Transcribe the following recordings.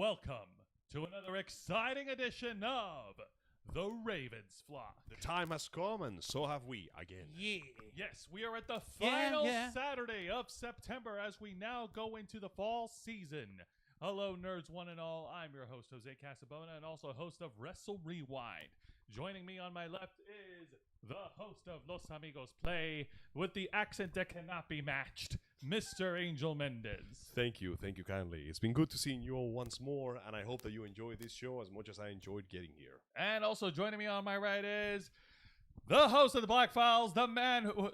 Welcome to another exciting edition of the Ravens Flock. The time has come, and so have we again. Yeah. Yes, we are at the final yeah. Saturday of September as we now go into the fall season. Hello, nerds one and all. I'm your host, Jose Casabona, and also host of Wrestle Rewind. Joining me on my left is the host of Los Amigos Play with the accent that cannot be matched, Mr. Angel Mendez. Thank you kindly. It's been good to see you all once more, and I hope that you enjoy this show as much as I enjoyed getting here. And also joining me on my right is the host of the Black Files, the man who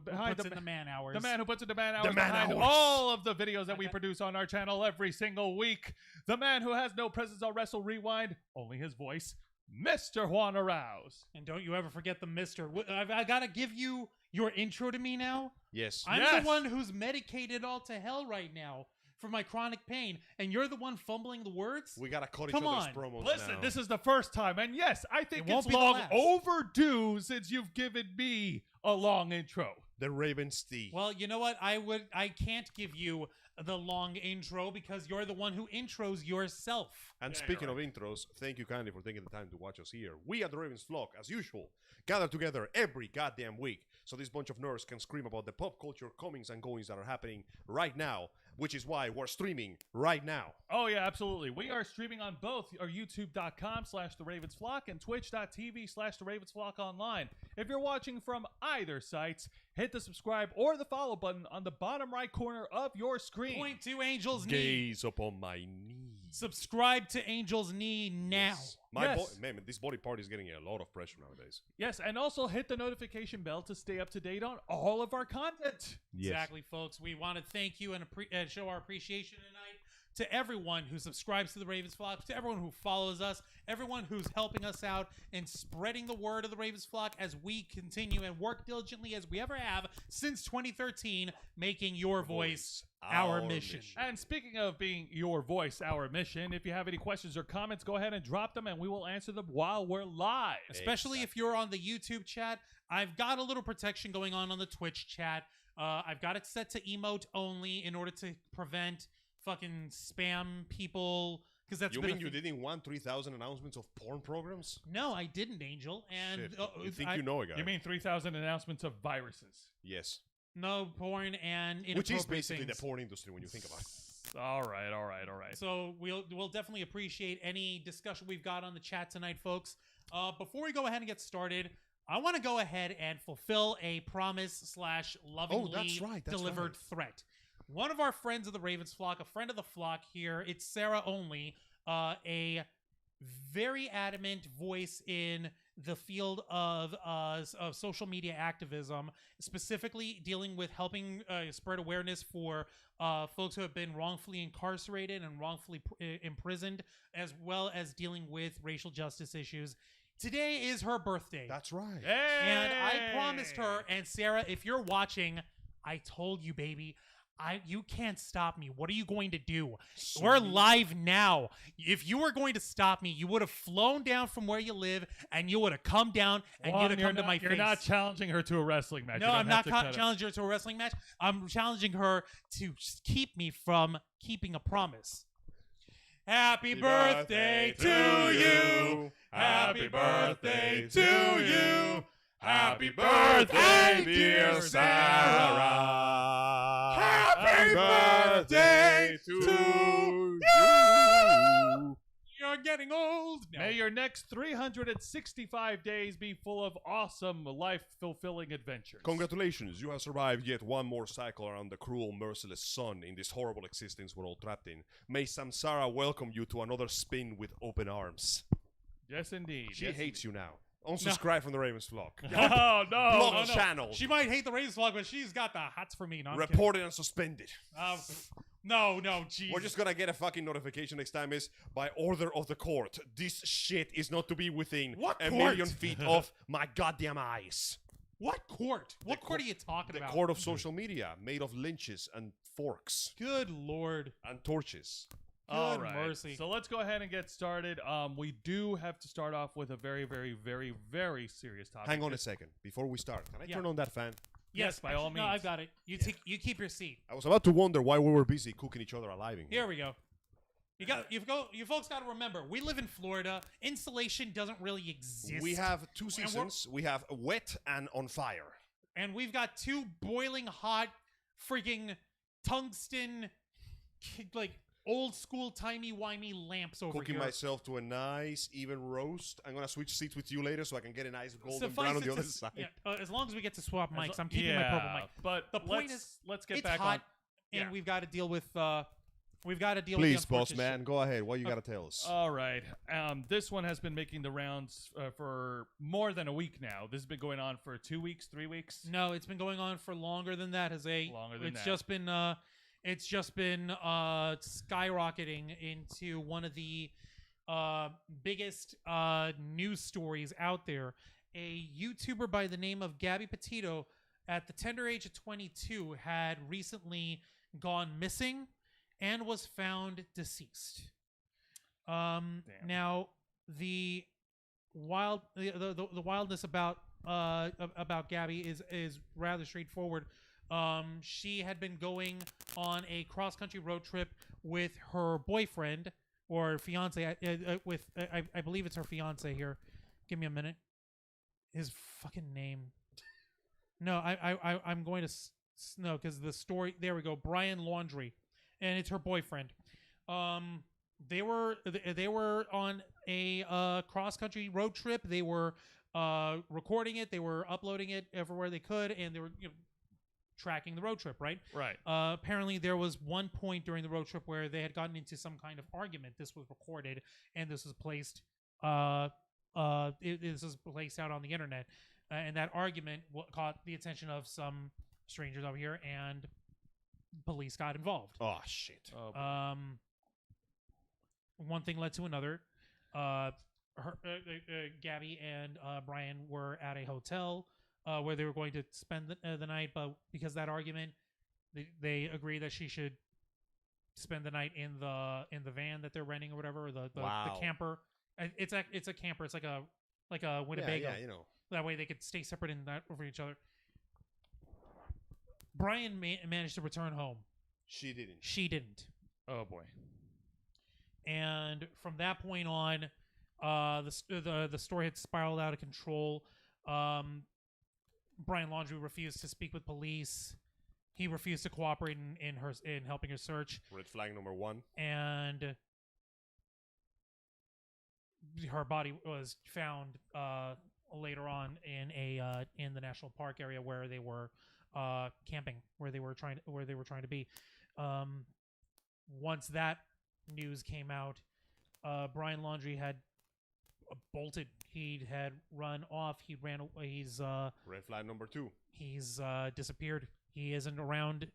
behind Puts in the man hours. the man who puts in the man hours The man behind hours. all of the videos that we produce on our channel every single week. The man who has no presence on Wrestle Rewind, only his voice, Mr. Juan Arouse. And don't you ever forget the mister. I gotta give you your intro to me now. Yes. I'm Yes. the one who's medicated all to hell right now for my chronic pain, and you're the one fumbling the words? We gotta cut Come each other's on. promos Listen, now. this is the first time, and yes, I think It won't it's be the long last. overdue since you've given me a long intro. the Ravens T. Well, you know what? I can't give you the long intro because you're the one who intros yourself. And Yeah, speaking you're of intros, thank you kindly for taking the time to watch us here. We at the Ravens Flock, as usual, gather together every goddamn week so this bunch of nerds can scream about the pop culture comings and goings that are happening right now, which is why we're streaming right now. Oh, yeah, absolutely. We are streaming on both our youtube.com/theravensflock and twitch.tv/theravensflock online. If you're watching from either sites, hit the subscribe or the follow button on the bottom right corner of your screen. Point to Angel's knee. Gaze upon my knee. Subscribe to Angel's knee now. My Yes. man, this body part is getting a lot of pressure nowadays. Yes, and also hit the notification bell to stay up to date on all of our content. Exactly, folks. We want to thank you and show our appreciation tonight to everyone who subscribes to the Ravens Flock, to everyone who follows us, everyone who's helping us out and spreading the word of the Ravens Flock as we continue and work diligently as we ever have since 2013, making your voice our mission. And speaking of being your voice, our mission, if you have any questions or comments, go ahead and drop them and we will answer them while we're live. Especially if you're on the YouTube chat. I've got a little protection going on the Twitch chat. I've got it set to emote only in order to prevent fucking spam people, because that's You been mean you didn't want 3,000 announcements of porn programs? No, I didn't, Angel. And Shit. You think you know a guy? You mean 3,000 announcements of viruses? Yes. no porn and Which is inappropriate basically things. the porn industry when you think about it. All right. So we'll definitely appreciate any discussion we've got on the chat tonight, folks. Before we go ahead and get started, I want to go ahead and fulfill a promise / lovingly that's right. delivered threat. One of our friends of the Ravens Flock, a friend of the flock here, it's Sarah Only, a very adamant voice in the field of social media activism, specifically dealing with helping spread awareness for folks who have been wrongfully incarcerated and wrongfully imprisoned, as well as dealing with racial justice issues. Today is her birthday. That's right. And I promised her, and Sarah, if you're watching, I told you, baby, you can't stop me. What are you going to do? We're live now. If you were going to stop me, you would have flown down from where you live, and you would have come down and you'd have come to my face. You're not challenging her to a wrestling match. No, I'm not challenging her to a wrestling match. I'm challenging her to keep me from keeping a promise. Happy birthday to you. Happy birthday to you. Happy birthday, dear Sarah. Happy birthday to you. You're getting old. No. May your next 365 days be full of awesome, life-fulfilling adventures. Congratulations, you have survived yet one more cycle around the cruel, merciless sun in this horrible existence we're all trapped in. May Samsara welcome you to another spin with open arms. Yes, indeed. She hates you now. Unsubscribe from the Ravens Flock. Oh, no. Block channel. She might hate the Ravens Flock, but she's got the hots for me. No, I'm Reported and suspended. no, jeez. We're just gonna get a fucking notification next time is by order of the court. This shit is not to be within What a court? million feet of my goddamn eyes. What court? What court are you talking The about? court of social media, made of lynches and forks Good Lord. and torches. All Good right. mercy. So let's go ahead and get started. We do have to start off with a very, very, very, very serious topic. Hang on a second. Before we start, can I Yeah. turn on that fan? Yes, by all No, means. I've got it. You keep your seat. I was about to wonder why we were busy cooking each other alive in Here we go. You folks got to remember, we live in Florida. Insulation doesn't really exist. We have two seasons. We have wet and on fire. And we've got two boiling hot, freaking tungsten, like old school timey-wimey lamps over Cooking here. myself to a nice even roast. I'm gonna switch seats with you later so I can get a nice golden Suffice brown on it the to other s- side. yeah, as long as we get to swap mics, I'm keeping my purple mic. But The point is, let's get it's back hot, on. and we've got to deal with. We've got to deal Please, with the boss unfortunate man, go ahead. What you gotta tell us? All right. This one has been making the rounds for more than a week now. This has been going on for 2 weeks, 3 weeks. shit. No, it's been going on for longer than that. Longer than it's that. just been skyrocketing into one of the biggest news stories out there. A YouTuber by the name of Gabby Petito, at the tender age of 22, had recently gone missing and was found deceased. Now the wildness about Gabby is rather straightforward. She had been going on a cross-country road trip with her boyfriend or fiance. I believe it's her fiance here. Give me a minute. His fucking name. No, I'm going to no, because the story. There we go. Brian Laundrie, and it's her boyfriend. They were on a cross-country road trip. They were recording it. They were uploading it everywhere they could, and they were tracking the road trip, right? Right. Apparently, there was one point during the road trip where they had gotten into some kind of argument. This was recorded, and this was placed. This was placed out on the internet, and that argument caught the attention of some strangers over here, and police got involved. Oh shit. One thing led to another. Gabby and Brian were at a hotel where they were going to spend the night, but because of that argument, they agreed that she should spend the night in the van that they're renting or whatever, or the camper. It's a camper. It's like a Winnebago. Yeah, you know. That way they could stay separate and not over each other. Brian managed to return home. She didn't. She didn't. Oh boy. And from that point on, the story had spiraled out of control. Brian Laundrie refused to speak with police. He refused to cooperate in helping her search. Red flag number 1. And her body was found later on in the national park area where they were camping, where they were trying to be. Once that news came out, Brian Laundrie had bolted. He had run off. He ran away. He's red flag number 2. He's disappeared. He isn't around,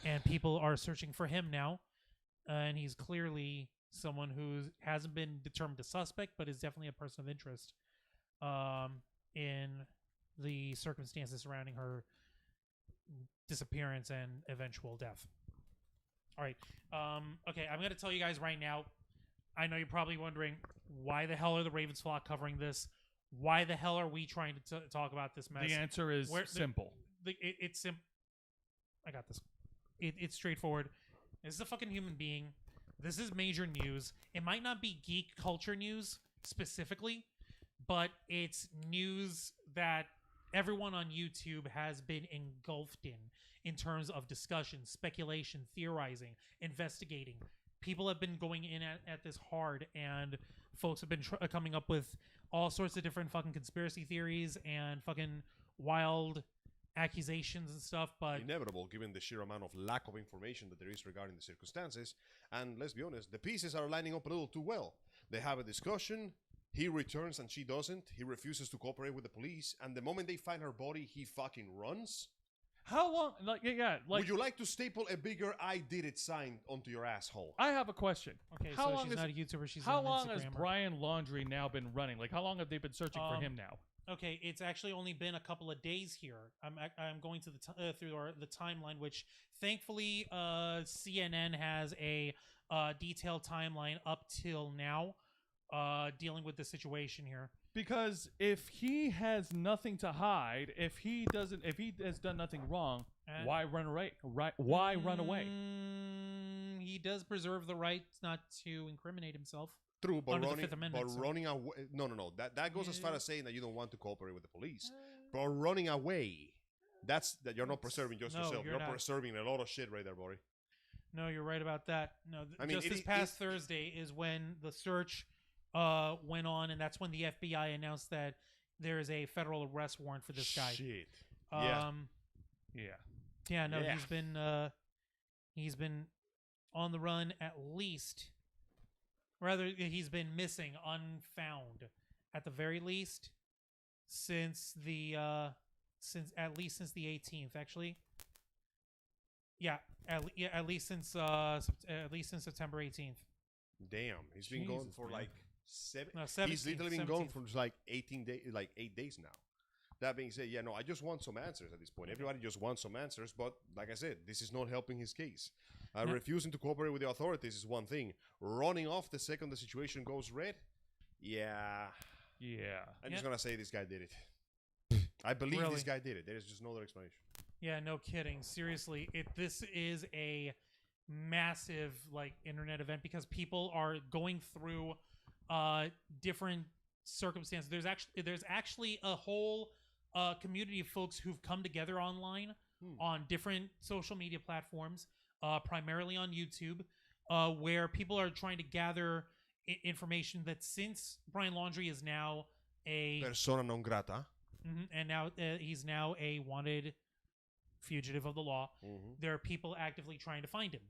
and people are searching for him now. And he's clearly someone who hasn't been determined a suspect, but is definitely a person of interest in the circumstances surrounding her disappearance and eventual death. All right. Okay, I'm going to tell you guys right now. I know you're probably wondering, why the hell are the Ravens flock covering this? Why the hell are we trying to talk about this mess? The answer is simple. It's simple. I got this. It's straightforward. This is a fucking human being. This is major news. It might not be geek culture news specifically, but it's news that everyone on YouTube has been engulfed in terms of discussion, speculation, theorizing, investigating. People have been going in at this hard, and folks have been coming up with all sorts of different fucking conspiracy theories and fucking wild accusations and stuff, but inevitable given the sheer amount of lack of information that there is regarding the circumstances. And let's be honest, the pieces are lining up a little too well. They have a discussion, he returns and she doesn't, he refuses to cooperate with the police, and the moment they find her body, he fucking runs. How long? Would you like to staple a bigger "I did it" sign onto your asshole? I have a question. okay, How so long she's is- not a YouTuber, she's How an long has Instagrammer. Brian Laundrie now been running? Like, how long have they been searching for him now? Okay, it's actually only been a couple of days here. I'm going to through the timeline, which thankfully CNN has a detailed timeline up till now, dealing with the situation here. Because if he has nothing to hide, if he has done nothing wrong, why run away? Why run away? he does preserve the right not to incriminate himself. True, but Under the running, Fifth Amendment, but so- running away. No. That goes as far as saying that you don't want to cooperate with the police. But running away, that you're not preserving just No, yourself. you're You're not. preserving a lot of shit right there, buddy. No, you're right about that. No, I mean, just this past Thursday is when the search went on, and that's when the FBI announced that there is a federal arrest warrant for this guy. Shit. Yeah. Yeah, no, Yeah. he's been on the run at least. Rather, he's been missing, unfound, at the very least, since the at least since the 18th, actually. Yeah, at least since September 18th. Damn, he's been gone Jesus, for man. like 7. No, He's 17th, literally been gone 17th. for like 18 days, like 8 days now. That being said, yeah, no, I just want some answers at this point. Everybody just wants some answers, but like I said, this is not helping his case. No. Refusing to cooperate with the authorities is one thing. Running off the second the situation goes red, yeah. I'm just gonna say this guy did it. I believe Really? this guy did it. There is just no other explanation. Yeah, no kidding. Seriously, this is a massive like internet event because people are going through different circumstances. There's actually a whole community of folks who've come together online on different social media platforms, primarily on YouTube, where people are trying to gather information that since Brian Laundrie is now a Persona non grata. and now he's now a wanted fugitive of the law. There are people actively trying to find him.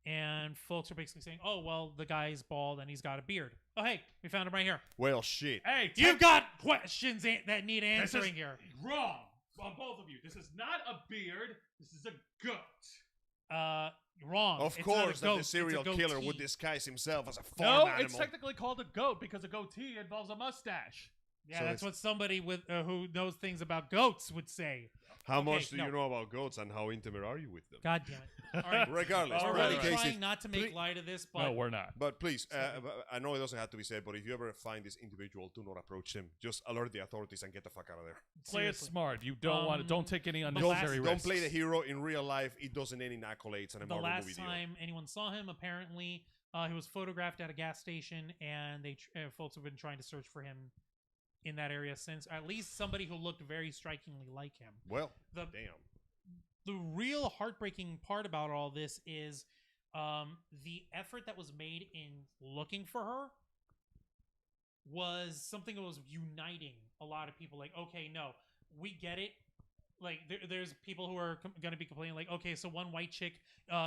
And folks are basically saying, oh, well, the guy's bald and he's got a beard. Oh, hey, we found him right here. Well, shit. Hey, You've got questions that need This is answering here. wrong on both of you. This is not a beard. This is a goat. Wrong. Of It's not a course, that goat, the it's a serial killer would goatee. disguise himself as a farm No, animal. it's technically called a goat because a goatee involves a mustache. Yeah, So that's it's- what somebody with who knows things about goats would say. How Okay, much do no. you know about goats and how intimate are you with them? God damn it. All right. Regardless, All We're right, really all case trying is- not to make please- light of this, but No, we're not. But please, I know it doesn't have to be said, but if you ever find this individual, do not approach him. Just alert the authorities and get the fuck out of there. Play it seriously. smart. You don't want to. Don't take any unnecessary Don't risks. play the hero in real life. It doesn't end in accolades and a The Marvel last movie deal. time anyone saw him, apparently, he was photographed at a gas station, and folks have been trying to search for him in that area since. At least somebody who looked very strikingly like him. Well, The damn. the real heartbreaking part about all this is the effort that was made in looking for her was something that was uniting a lot of people. Like, okay, no, we get it. Like, there's people who are going to be complaining, like, okay, so one white chick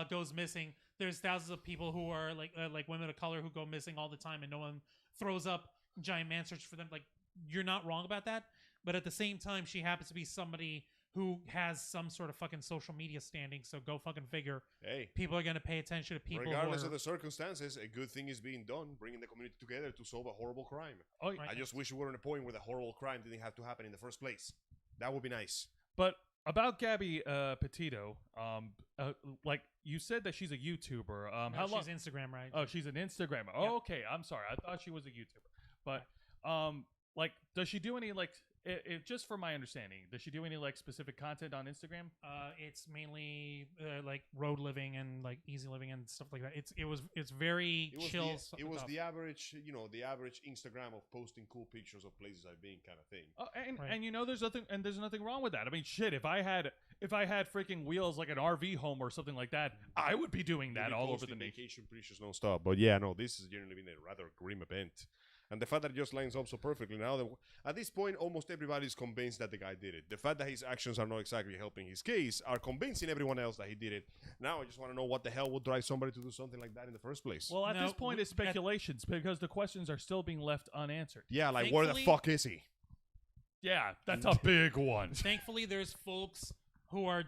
goes missing. There's thousands of people who are like women of color who go missing all the time, and no one throws up giant man search for them. Like, you're not wrong about that, but at the same time, she happens to be somebody who has some sort of fucking social media standing. So go fucking figure. Hey, People are going to pay attention to people. regardless who of are, the circumstances, a good thing is being done, bringing the community together to solve a horrible crime. Oh, Right. I just wish we were in a point where the horrible crime didn't have to happen in the first place. That would be nice. But about Gabby Petito, like you said that she's a YouTuber. How long? She's Instagram, right? Oh, she's an Instagrammer. Yeah. Oh, okay. I'm sorry. I thought she was a YouTuber. But like, does she do any like? Just from my understanding, does she do any like specific content on Instagram? It's mainly like road living and like easy living and stuff like that. It's very chill. It was stuff. the average, the average Instagram of posting cool pictures of places I've been kind of thing. Oh, Right. and you know there's nothing wrong with that. I mean, shit, if I had freaking wheels like an RV home or something like that, I would be doing that Maybe all over posting the nation. vacation pictures non-stop. But yeah, no, this has generally been a rather grim event. And the fact that it just lines up so perfectly now, that at this point, almost everybody's convinced that the guy did it. The fact that his actions are not exactly helping his case are convincing everyone else that he did it. Now I just want to know what the hell would drive somebody to do something like that in the first place. Well, at No, this point, it's speculations because the questions are still being left unanswered. yeah, like where the thankfully- fuck is he? Yeah, that's a big one. Thankfully, there's folks who are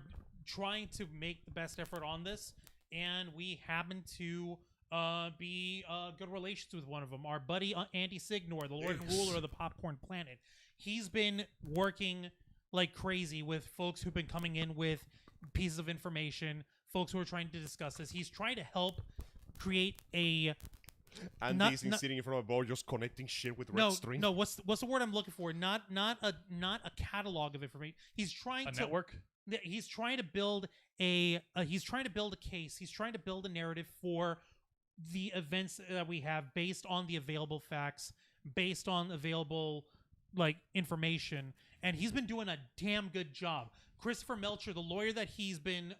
trying to make the best effort on this, and we happen to be good relations with one of them. Our buddy Andy Signor, the Lord and Yes. Ruler of the Popcorn Planet. He's been working like crazy with folks who've been coming in with pieces of information, folks who are trying to discuss this. He's trying to help create a And Not- he's not- sitting in front of a board just connecting shit with red no, string. no. What's the word I'm looking for? Not a catalog of information. He's trying A to network? he's trying to build a case. He's trying to build a narrative for the events that we have based on the available facts, based on available information, and he's been doing a damn good job. Christopher Melcher, the lawyer that he's been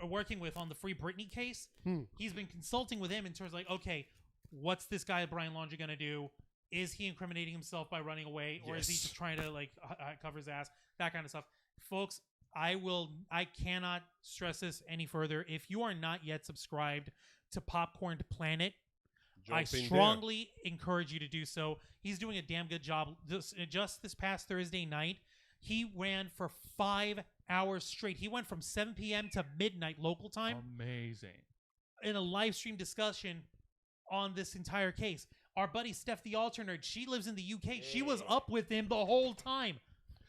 working with on the Free Britney case, he's been consulting with him in terms of okay, what's this guy Brian Laundrie gonna do? Is he incriminating himself by running away, or is he just trying to cover his ass? That kind of stuff, folks. I cannot stress this any further. If you are not yet subscribed to Popcorn Planet, I strongly encourage you to do so. He's doing a damn good job. Just this past Thursday night, he ran for 5 hours straight. He went from 7 p.m. to midnight local time. Amazing. In a live stream discussion on this entire case. Our buddy Steph the Alternate, she lives in the UK. She was up with him the whole time.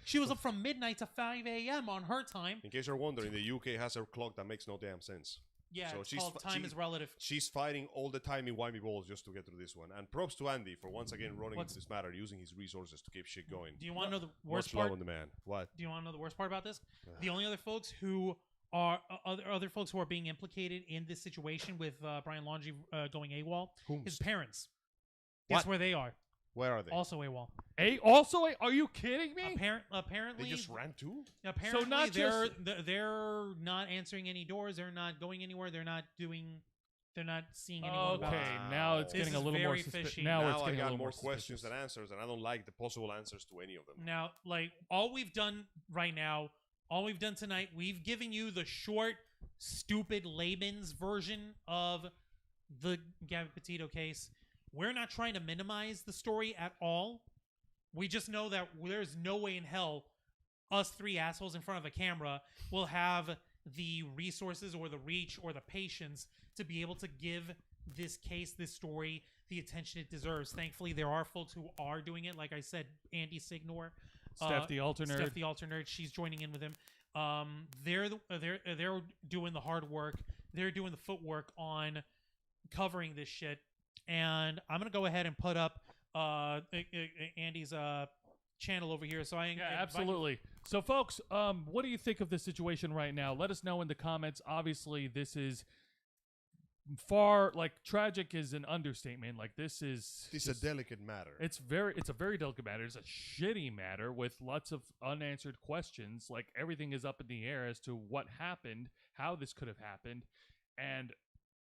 She was up from midnight to 5 a.m. on her time. In case you're wondering, the UK has a clock that makes no damn sense. Yeah, so it's called Time is Relative. She's fighting all the timey-wimey balls just to get through this one. And props to Andy for once again running into this matter, using his resources to keep shit going. Do you want to know the worst part? On the man. What? Do you want to know the worst part about this? The only other folks who are other folks who are being implicated in this situation with Brian Laundrie going AWOL, his parents. Guess where they are? Where are they? Also AWOL. Are you kidding me? Apparently, they just ran too. Apparently, they're not answering any doors. They're not going anywhere. They're not seeing anyone. Okay, now it's getting a little more fishy. Now I got more questions than answers, and I don't like the possible answers to any of them. Now, all we've done right now, all we've done tonight, we've given you the short, stupid layman's version of the Gabby Petito case. We're not trying to minimize the story at all. We just know that there's no way in hell us three assholes in front of a camera will have the resources or the reach or the patience to be able to give this case, this story, the attention it deserves. Thankfully, there are folks who are doing it. Like I said, Andy Signor, Steph the Alternate, she's joining in with him. They're doing the hard work. They're doing the footwork on covering this shit. And I'm gonna go ahead and put up Andy's channel over here. So absolutely. So, folks, what do you think of this situation right now? Let us know in the comments. Obviously, this is far tragic is an understatement. This is a delicate matter. It's a very delicate matter. It's a shitty matter with lots of unanswered questions. Everything is up in the air as to what happened, how this could have happened, and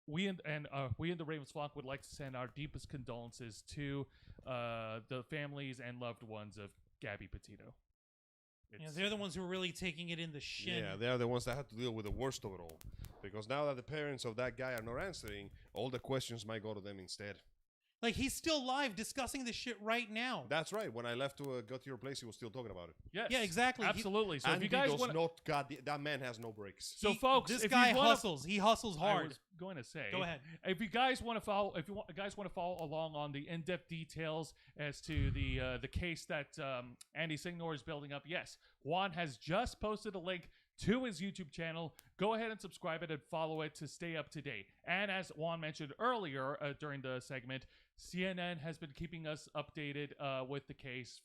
we in the Ravens flock would like to send our deepest condolences to the families and loved ones of Gabby Petito. They're the ones who are really taking it in the shin. Yeah, they're the ones that have to deal with the worst of it all. Because now that the parents of that guy are not answering, all the questions might go to them instead. He's still live discussing this shit right now. That's right. When I left to go to your place, he was still talking about it. Yes. Yeah, exactly. Absolutely. So if you guys want that man has no breaks. So folks, this guy hustles. He hustles hard. I was going to say. Go ahead. If you guys want to follow, along on the in-depth details as to the case that Andy Signor is building up, yes, Juan has just posted a link to his YouTube channel. Go ahead and subscribe it and follow it to stay up to date. And as Juan mentioned earlier during the segment, CNN has been keeping us updated with the case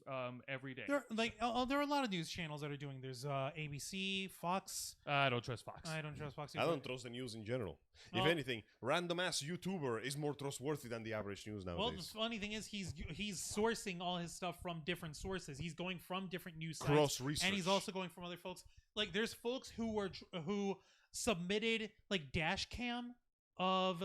every day. There are a lot of news channels that are doing. There's ABC, Fox. I don't trust Fox. I don't trust Fox either. I don't trust the news in general. If anything, random ass YouTuber is more trustworthy than the average news nowadays. Well, the funny thing is he's sourcing all his stuff from different sources. He's going from different news sites. Cross research. And he's also going from other folks. There's folks who submitted dash cam of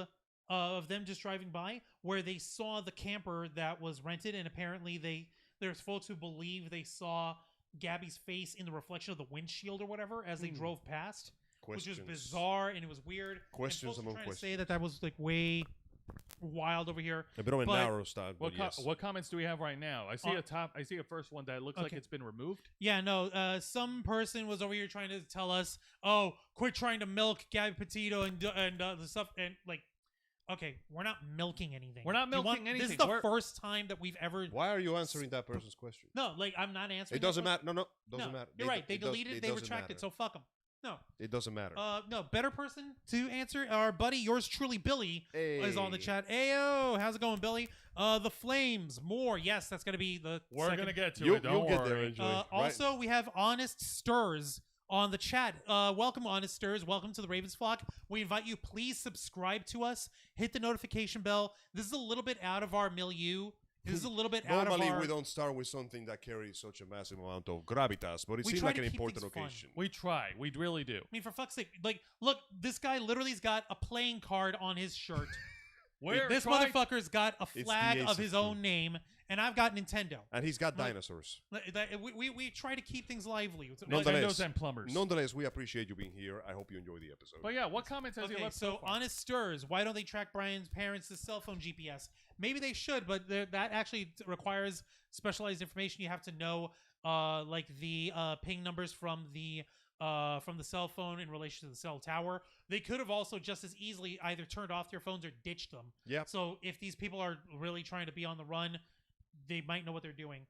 them just driving by where they saw the camper that was rented, and apparently there's folks who believe they saw Gabby's face in the reflection of the windshield or whatever as they drove past, which was bizarre and it was weird. Questions and among trying questions. To say that was way wild over here. A bit of a narrow style. What comments do we have right now? I see a first one that looks like it's been removed. Yeah, no. Some person was over here trying to tell us, "Oh, quit trying to milk Gabby Petito and the stuff." And okay, we're not milking anything. We're not milking anything. This is the first time that we've ever. Why are you answering that person's question? No, I'm not answering. It doesn't matter. No, doesn't matter. You're right. They deleted it. They retracted. So fuck them. No, it doesn't matter. No, better person to answer. Our buddy, yours truly, Billy, is on the chat. Ayo, how's it going, Billy? The Flames, more. Yes, that's gonna be the. We're gonna get to it. Don't worry. Get there eventually. Also, we have Honest Stirs on the chat. Welcome, Honest Stirs. Welcome to the Ravens Flock. We invite you, please subscribe to us. Hit the notification bell. This is a little bit out of our milieu. This is a little bit out of our... Normally, we don't start with something that carries such a massive amount of gravitas, but it seems like an important occasion. We try. We really do. I mean, for fuck's sake, like, look, this guy literally's got a playing card on his shirt. This motherfucker's got a flag of his own name, and I've got Nintendo. And he's got dinosaurs. We try to keep things lively. Nintendos and plumbers. Nonetheless, we appreciate you being here. I hope you enjoy the episode. But yeah, what comments has he left so far? Honest Stirs, why don't they track Brian's parents' cell phone GPS? Maybe they should, but that actually requires specialized information. You have to know, like the ping numbers from the cell phone in relation to the cell tower. They could have also just as easily either turned off their phones or ditched them. Yeah. So if these people are really trying to be on the run, they might know what they're doing.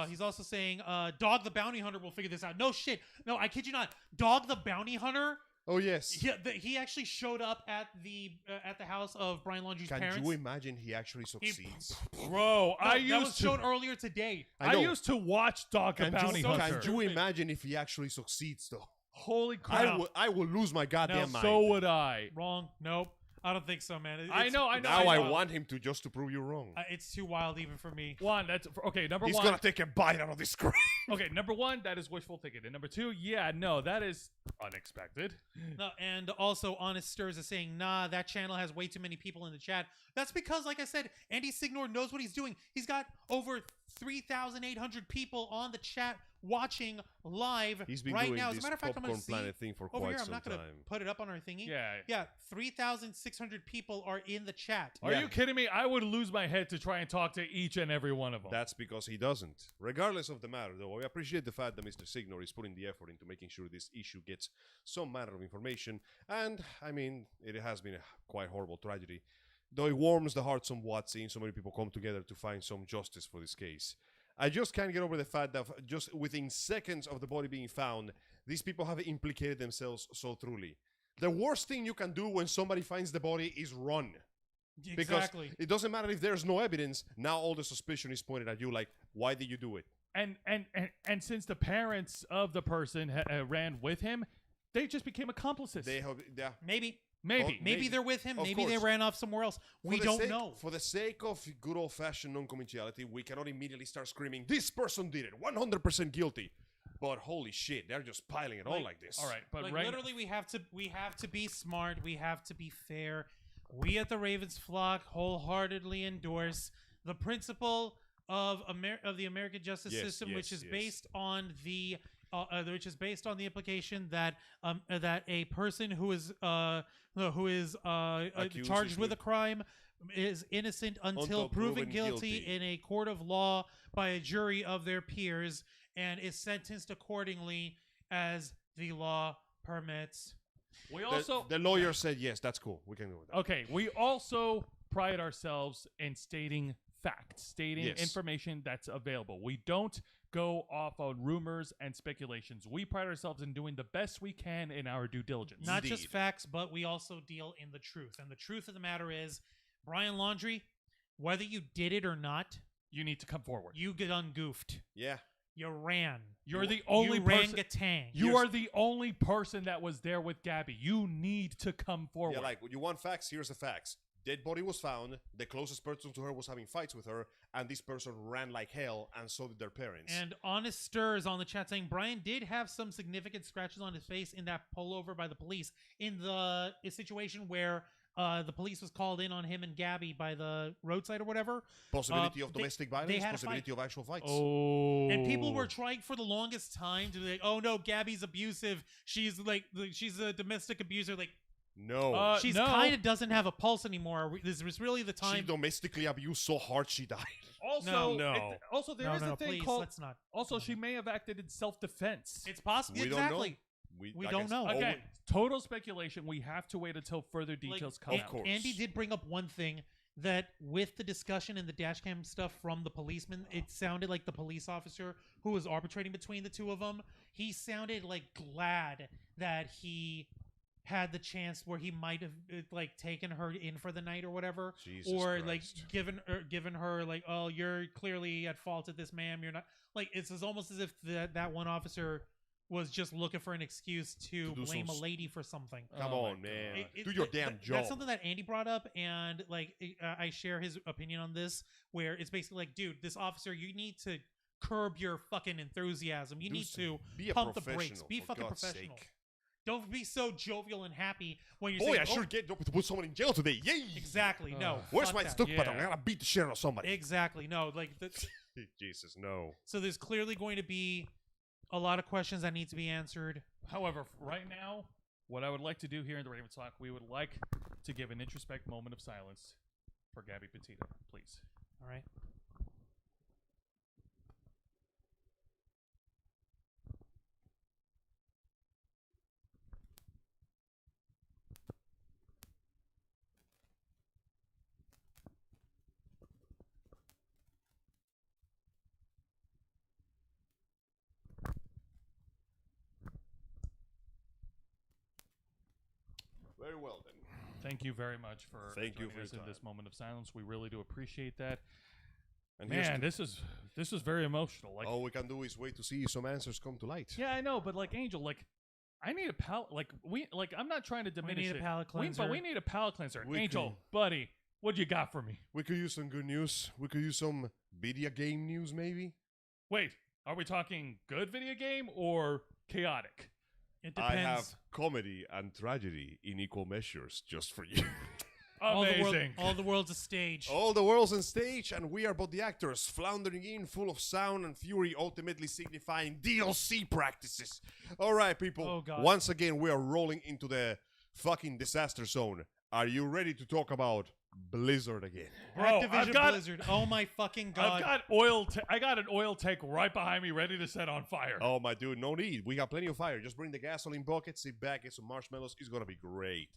He's also saying, Dog the Bounty Hunter will figure this out. No shit. No, I kid you not. Dog the Bounty Hunter... Oh, yes. Yeah, he actually showed up at the house of Brian Laundrie's parents. Can you imagine he actually succeeds? Bro, that was shown earlier today. I used to watch Dog the Bounty Hunter. Can you imagine if he actually succeeds, though? Holy crap. I will lose my goddamn mind. So would I. Wrong. Nope. I don't think so, man. I know. Now I want him to just to prove you wrong. It's too wild even for me. One, that's okay. Number He's one, he's gonna take a bite out of the screen. Okay, number one, that is wishful thinking, and number two, yeah, no, that is unexpected. No, and also, Honest Stirs is saying, nah, that channel has way too many people in the chat. That's because, like I said, Andy Signor knows what he's doing. He's got over 3,800 people on the chat watching live He's been right doing now. As a this matter of fact, I'm going to see Planet thing for over quite here. I'm some not going to time. put it up on our thingy. Yeah. 3,600 people are in the chat. Are you kidding me? I would lose my head to try and talk to each and every one of them. That's because he doesn't. Regardless of the matter, though, I appreciate the fact that Mr. Signor is putting the effort into making sure this issue gets some manner of information. And, I mean, it has been a quite horrible tragedy. Though it warms the heart somewhat seeing so many people come together to find some justice for this case. I just can't get over the fact that just within seconds of the body being found, these people have implicated themselves so truly. The worst thing you can do when somebody finds the body is run. Exactly. Because it doesn't matter if there's no evidence, now all the suspicion is pointed at you, like, why did you do it? And since the parents of the person ran with him, they just became accomplices. They have, yeah. Maybe Maybe they're with him. Of Maybe they course. ran off somewhere else. We don't know. For the sake of good old-fashioned non-commerciality, we cannot immediately start screaming, this person did it, 100% guilty. But holy shit, they're just piling it on like this. All right, but literally, we have to be smart. We have to be fair. We at the Ravens Flock wholeheartedly endorse the principle of the American justice system, which is based on the implication that that a person who is charged with a crime is innocent until proven guilty in a court of law by a jury of their peers and is sentenced accordingly as the law permits. We also the lawyer said yes, that's cool. We can go with that. Okay, we also pride ourselves in stating facts, stating information that's available. We don't go off on rumors and speculations. We pride ourselves in doing the best we can in our due diligence. Not just facts, but we also deal in the truth. And the truth of the matter is, Brian Laundrie, whether you did it or not, you need to come forward. You get ungoofed. Yeah. You ran. You're the only person. Gatang. You are the only person that was there with Gabby. You need to come forward. Yeah, like, you want facts? Here's the facts. Dead body was found, the closest person to her was having fights with her, and this person ran like hell, and so did their parents. And Honest Stirs on the chat saying Brian did have some significant scratches on his face in that pullover by the police in the situation where the police was called in on him and Gabby by the roadside or whatever. Possibility of domestic violence, possibility of actual fights. Oh. And people were trying for the longest time to be like, oh no, Gabby's abusive. She's a domestic abuser. Like, no. She's kind of doesn't have a pulse anymore. This was really the time. She domestically abused so hard she died. Also, no. Also, there is a thing please, called. Let's not. Also, she may have acted in self-defense. It's possible. We exactly. Don't know. We don't know. Again, total speculation. We have to wait until further details come out. Of course. Andy did bring up one thing that with the discussion and the dashcam stuff from the policeman, it sounded like the police officer who was arbitrating between the two of them, he sounded like glad that he had the chance where he might have like taken her in for the night or whatever, Jesus or Christ. like given her like, oh, you're clearly at fault at this, ma'am. You're not. Like, it's almost as if that one officer was just looking for an excuse to do blame a some lady for something. Come Oh my on, man. It- Do your that- damn that- job. That's something that Andy brought up, and like I share his opinion on this, where it's basically like, dude, this officer, you need to curb your fucking enthusiasm. You Do need s- to Be a pump the professional. brakes. Be for fucking God's professional. sake. Don't be so jovial and happy when you're Boy, saying, I sure get to put someone in jail today. Yay! exactly. No, Where's fuck my that. stuck button? Yeah. I gotta beat the shit out of somebody. Exactly. No, like Jesus, no. so. There's clearly going to be a lot of questions that need to be answered. However, right now, what I would like to do here in the Ravens Talk, we would like to give an introspect moment of silence for Gabby Petito, please. All right. Very well then. Thank you very much for Thank you joining for us your in this time. moment of silence. We really do appreciate that. And here's Man, the- this is very emotional. Like, all we can do is wait to see some answers come to light. yeah, I know, but like Angel, like I need a palate. Like I'm not trying to We diminish need a it. palate But cleanser. we need a palate cleanser. We Angel, could- buddy, what you got for me? We could use some good news. We could use some video game news, maybe. Wait, are we talking good video game or chaotic? It I depends. have comedy and tragedy in equal measures just for you. Amazing. All the world's a stage. All the world's on stage, and we are but the actors, floundering in, full of sound and fury, ultimately signifying DLC practices. All right, people. Oh, God. Once again, we are rolling into the fucking disaster zone. Are you ready to talk about Blizzard again? Bro, Activision Blizzard. Oh my fucking god. I got an oil tank right behind me, ready to set on fire. Oh, my dude, no need. We got plenty of fire. Just bring the gasoline bucket, sit back, get some marshmallows. It's going to be great.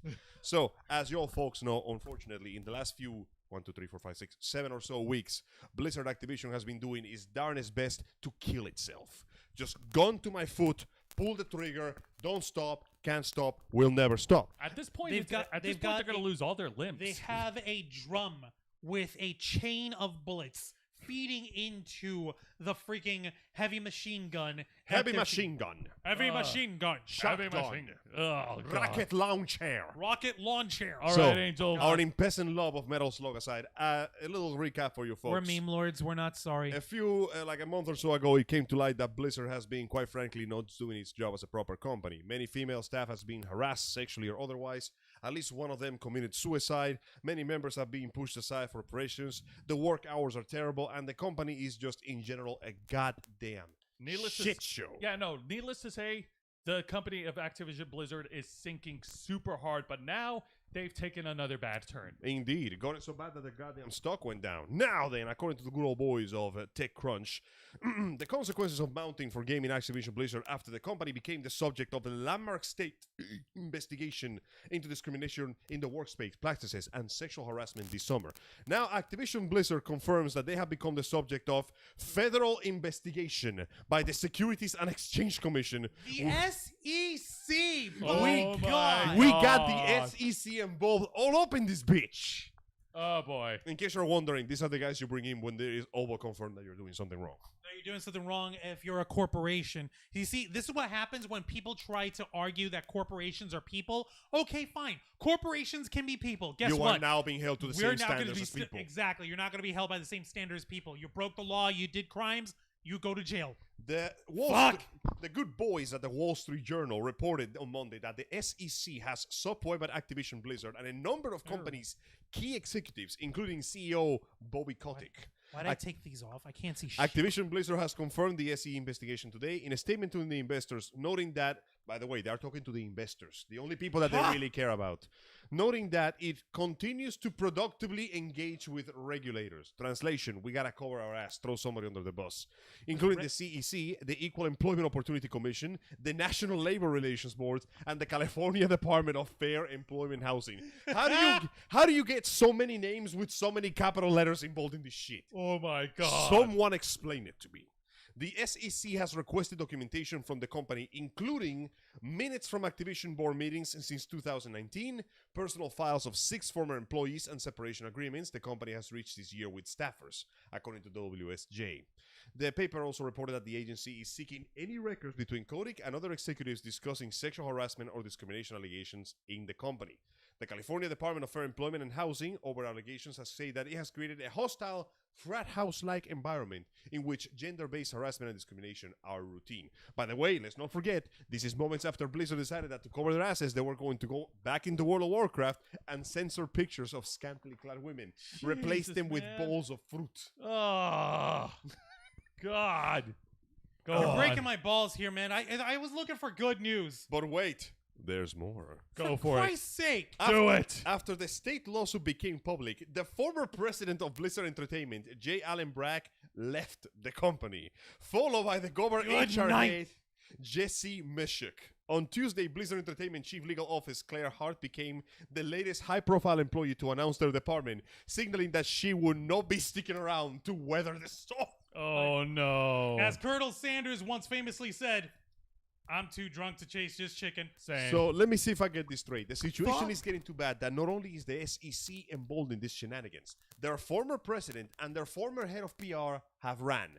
So, as you all folks know, unfortunately, in the last few 1, 2, 3, 4, 5, 6, 7 or so weeks, Blizzard Activision has been doing its darnest best to kill itself. Just gun to my foot, pull the trigger, don't stop, can't stop, will never stop. At this point, They've got- they're going to lose all their limbs. They have a drum with a chain of bullets feeding into the freaking heavy machine gun. at Heavy their machine feet. gun, Heavy Uh, machine gun. Heavy shotgun, machine gun. Oh, God. rocket launcher. Rocket launcher. All right, So, Angel. Our impassioned love of Metal Slug aside, a little recap for you folks. We're meme lords. We're not sorry. A few, like a month or so ago, it came to light that Blizzard has been, quite frankly, not doing its job as a proper company. Many female staff has been harassed sexually or otherwise. At least one of them committed suicide. Many members have been pushed aside for operations. The work hours are terrible, and the company is just, in general, a goddamn shit show. Yeah, no. Needless to say, the company of Activision Blizzard is sinking super hard, but now they've taken another bad turn. Indeed, it got it so bad that the goddamn stock went down. Now then, according to the good old boys of TechCrunch, the consequences of mounting for gaming Activision Blizzard after the company became the subject of a landmark state investigation into discrimination in the workspace practices and sexual harassment this summer. Now, Activision Blizzard confirms that they have become the subject of federal investigation by the Securities and Exchange Commission. The SEC. Oh My my God. We got God. the SEC involved all up in this bitch. Oh, boy. In case you're wondering, these are the guys you bring in when there is over confirmed that you're doing something wrong. No, you're doing something wrong if you're a corporation. You see, this is what happens when people try to argue that corporations are people. Okay, fine. Corporations can be people. Guess You what? are now being held to the We're same not going to standards be as people. exactly. You're not going to be held by the same standards as people. You broke the law. You did crimes. You go to jail. The the good boys at the Wall Street Journal reported on Monday that the SEC has subwebed Activision Blizzard and a number of companies' key executives, including CEO Bobby Kotick. Why did I take these off? I can't see shit. Activision Blizzard has confirmed the SE investigation today in a statement to the investors, noting that, by the way, they are talking to the investors, the only people that they really care about, noting that it continues to productively engage with regulators. Translation, we gotta cover our ass, throw somebody under the bus, including the CEC, the Equal Employment Opportunity Commission, the National Labor Relations Board, and the California Department of Fair Employment Housing. How do you get so many names with so many capital letters involved in this shit? Oh, my God. Someone explain it to me. The SEC has requested documentation from the company, including minutes from Activision board meetings since 2019, personal files of 6 former employees, and separation agreements the company has reached this year with staffers, according to WSJ. The paper also reported that the agency is seeking any records between Kotick and other executives discussing sexual harassment or discrimination allegations in the company. The California Department of Fair Employment and Housing, over allegations, has said that it has created a hostile frat house-like environment in which gender-based harassment and discrimination are routine. By the way, let's not forget, this is moments after Blizzard decided that to cover their asses, they were going to go back into World of Warcraft and censor pictures of scantily clad women, replace them with bowls of fruit. Oh, God. Go You're on. breaking my balls here, man. I was looking for good news. But wait, there's more. Go for it. Christ's sake. Do it. After the state lawsuit became public, the former president of Blizzard Entertainment, J. Allen Bragg, left the company, followed by the government Good HR night. head, Jesse Mishuk. On Tuesday, Blizzard Entertainment Chief Legal Officer Claire Hart became the latest high-profile employee to announce their department, signaling that she would not be sticking around to weather the storm. Oh, no. As Colonel Sanders once famously said, I'm too drunk to chase this chicken. Same. So let me see if I get this straight. The situation Fuck. is getting too bad that not only is the SEC involved in this shenanigans, their former president and their former head of PR have ran.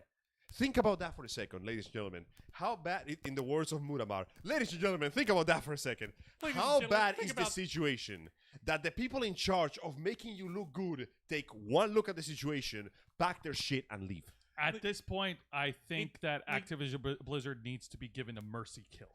Think about that for a second, ladies and gentlemen. How bad, in the words of Muramar, ladies and gentlemen, think about that for a second. Ladies and How gentlemen, bad think is the about- situation that the people in charge of making you look good take one look at the situation, pack their shit, and leave? At this point, I think that Activision Blizzard needs to be given a mercy kill.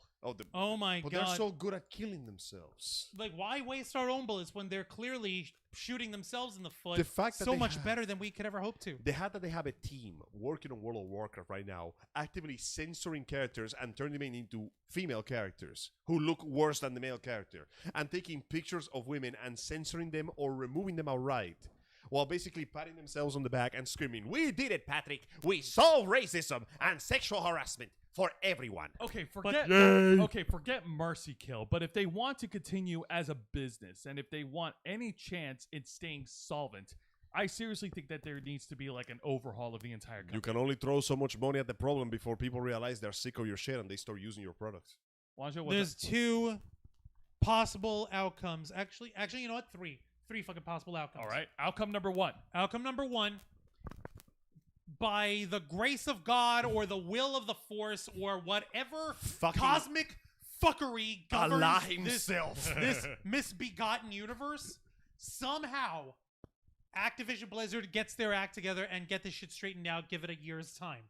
Oh my but God. they're so good at killing themselves. Like, why waste our own bullets when they're clearly shooting themselves in the foot? The fact that so they much have- better than we could ever hope to. The fact that they have a team working on World of Warcraft right now, actively censoring characters and turning them into female characters who look worse than the male character, and taking pictures of women and censoring them or removing them outright, while basically patting themselves on the back and screaming, "We did it, Patrick! We solved racism and sexual harassment for everyone." Okay, forget forget mercy kill, but if they want to continue as a business and if they want any chance in staying solvent, I seriously think that there needs to be like an overhaul of the entire company. You can only throw so much money at the problem before people realize they're sick of your shit and they start using your products. Juanjo, There's two possible outcomes. Actually, you know what? Three fucking possible outcomes. all right. Outcome number one. Outcome number one, by the grace of God or the will of the Force or whatever Fucking cosmic fuckery Allah governs himself. this misbegotten universe, somehow Activision Blizzard gets their act together and get this shit straightened out. Give it a year's time.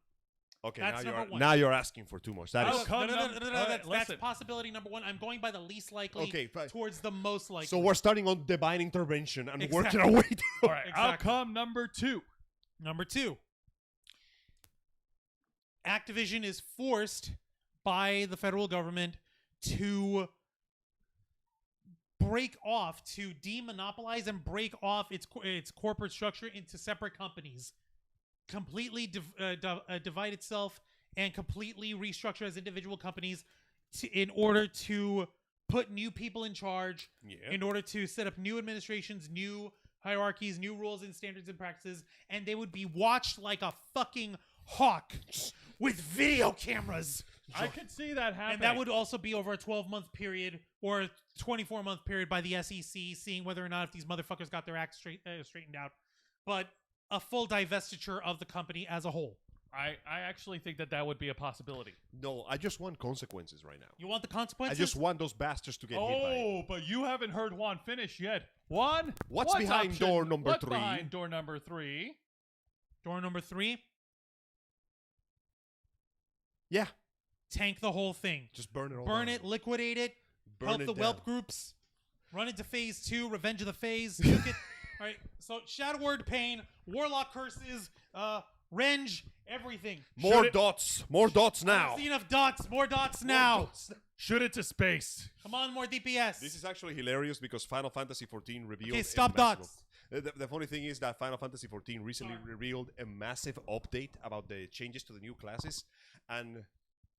Okay, That's number one. now you're asking for too much. That is Outcome No, number- all right, that's listen. possibility number one. I'm going by the least likely Okay, fine. towards the most likely. so we're starting on divine intervention and Exactly. working our way down. All right. Exactly. Outcome number two. Number two, Activision is forced by the federal government to demonopolize and break off its corporate structure into separate companies, completely divide itself and completely restructure as individual companies in order to put new people in charge, Yeah. in order to set up new administrations, new hierarchies, new rules and standards and practices, and they would be watched like a fucking hawk with video cameras. I could see that happening. And that would also be over a 12-month period or a 24-month period by the SEC, seeing whether or not if these motherfuckers got their act straightened out. But a full divestiture of the company as a whole. I actually think that would be a possibility. No, I just want consequences right now. You want the I consequences? just want those bastards to get hit by it. Oh, but you haven't heard Juan finish yet. Juan, What's behind door number what's 3? behind door number 3? Door number 3, Yeah, tank the whole thing. just burn it all Burn down. it, liquidate it, Burn help it the down. whelp groups, run into phase 2, Revenge of the Phase, nuke it. All right, so Shadow Word Pain, Warlock Curses, Renge, everything. More dots now. See enough dots, more dots now. Shoot it to space. Come on, more DPS. This is actually hilarious because Final Fantasy XIV revealed. Okay, a stop massive dots. The funny thing is that Final Fantasy XIV recently revealed a massive update about the changes to the new classes, and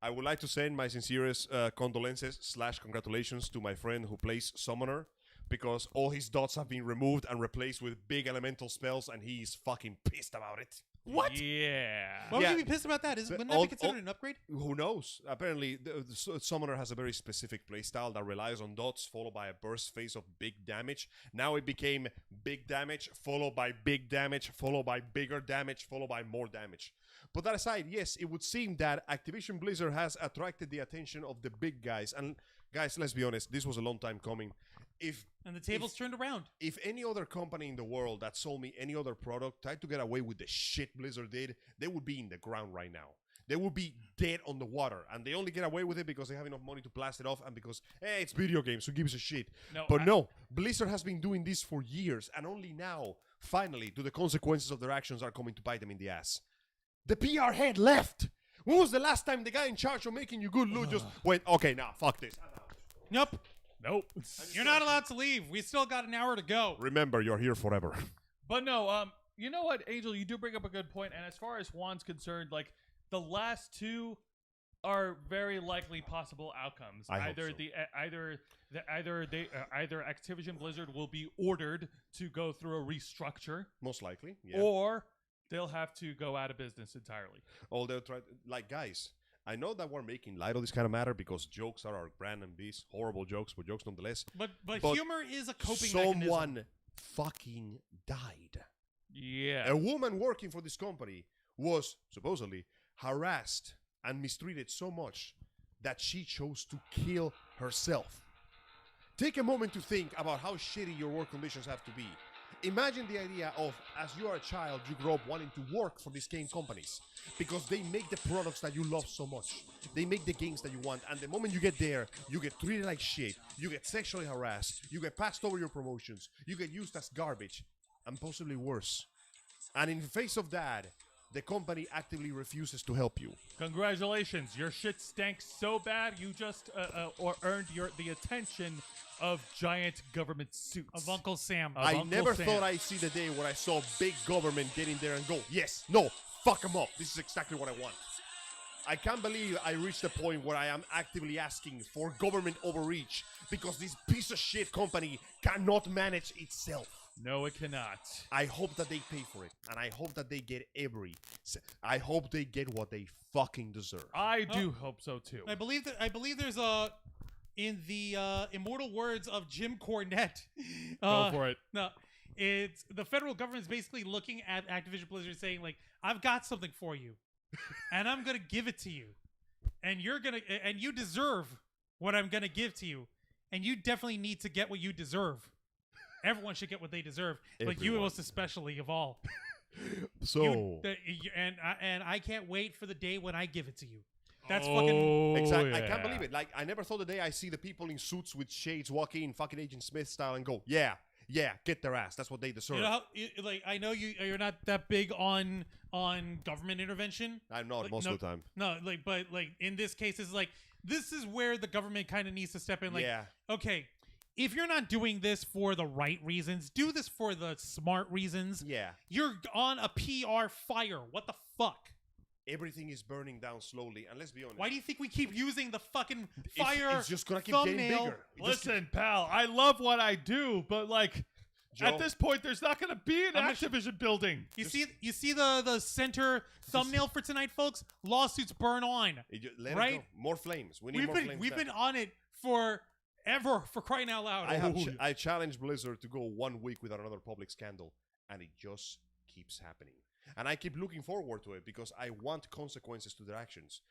I would like to send my sincerest condolences / congratulations to my friend who plays Summoner, because all his dots have been removed and replaced with big elemental spells, and he's fucking pissed about it. What? Yeah. Why would Yeah. you be pissed about that? Wouldn't that all- be considered an upgrade? Who knows? Apparently, the Summoner has a very specific playstyle that relies on dots, followed by a burst phase of big damage. Now it became big damage, followed by big damage, followed by bigger damage, followed by more damage. But that aside, yes, it would seem that Activision Blizzard has attracted the attention of the big guys. And guys, let's be honest, this was a long time coming. And the tables turned around. If any other company in the world that sold me any other product tried to get away with the shit Blizzard did, they would be in the ground right now. They would be dead on the water. And they only get away with it because they have enough money to blast it off and because, hey, it's video games, who gives a shit? No, Blizzard has been doing this for years, and only now, finally, do the consequences of their actions are coming to bite them in the ass. The PR head left! When was the last time the guy in charge of making you good loot just went, okay, nah, fuck this. Nope. Nope. You're not allowed to leave. We still got an hour to go. Remember, you're here forever. But no, you know what, Angel, you do bring up a good point. And as far as Juan's concerned, like, the last two are very likely possible outcomes. Either Activision Blizzard will be ordered to go through a restructure, Most likely, yeah. or they'll have to go out of business entirely. Or they'll try, like, guys, I know that we're making light of this kind of matter because jokes are our brand and beast. Horrible jokes, but jokes nonetheless. But humor is a coping mechanism. Someone fucking died. Yeah. A woman working for this company was supposedly harassed and mistreated so much that she chose to kill herself. Take a moment to think about how shitty your work conditions have to be. Imagine the idea of, as you are a child, you grow up wanting to work for these game companies because they make the products that you love so much. They make the games that you want, and the moment you get there, you get treated like shit, you get sexually harassed, you get passed over your promotions, you get used as garbage, and possibly worse. And in the face of that, the company actively refuses to help you. Congratulations, your shit stank so bad you just earned the attention of giant government suits. Of Uncle Sam. I never thought I'd see the day where I saw big government get in there and go, yes, no, fuck them up. This is exactly what I want. I can't believe I reached the point where I am actively asking for government overreach because this piece of shit company cannot manage itself. No, it cannot. I hope that they pay for it, and I hope that they get I hope they get what they fucking deserve. I do hope so too. I believe there's in the immortal words of Jim Cornette. Go for it. No, it's the federal government is basically looking at Activision Blizzard saying like, I've got something for you, and I'm gonna give it to you, and you deserve what I'm gonna give to you, and you definitely need to get what you deserve. Everyone should get what they deserve, but you most especially of all. So, and I can't wait for the day when I give it to you. That's fucking exactly. Yeah. I can't believe it. Like, I never thought the day I see the people in suits with shades walk in, fucking Agent Smith style, and go, yeah, get their ass. That's what they deserve. You know, like I know you're not that big on government intervention. I'm not most of the time. No, but in this case, it's like this is where the government kind of needs to step in. Like, okay. If you're not doing this for the right reasons, do this for the smart reasons. Yeah. You're on a PR fire. What the fuck? Everything is burning down slowly, and let's be honest. Why do you think we keep using the fucking fire It's just gonna keep thumbnail? getting bigger. Listen, pal, I love what I do, but like, Joe, at this point, there's not gonna be an Activision building. You see the center thumbnail for tonight, folks? Lawsuits burn on. Right? More flames. We need more flames. We've been on it for ever, for crying out loud. I challenged Blizzard to go 1 week without another public scandal, and it just keeps happening. And I keep looking forward to it because I want consequences to their actions.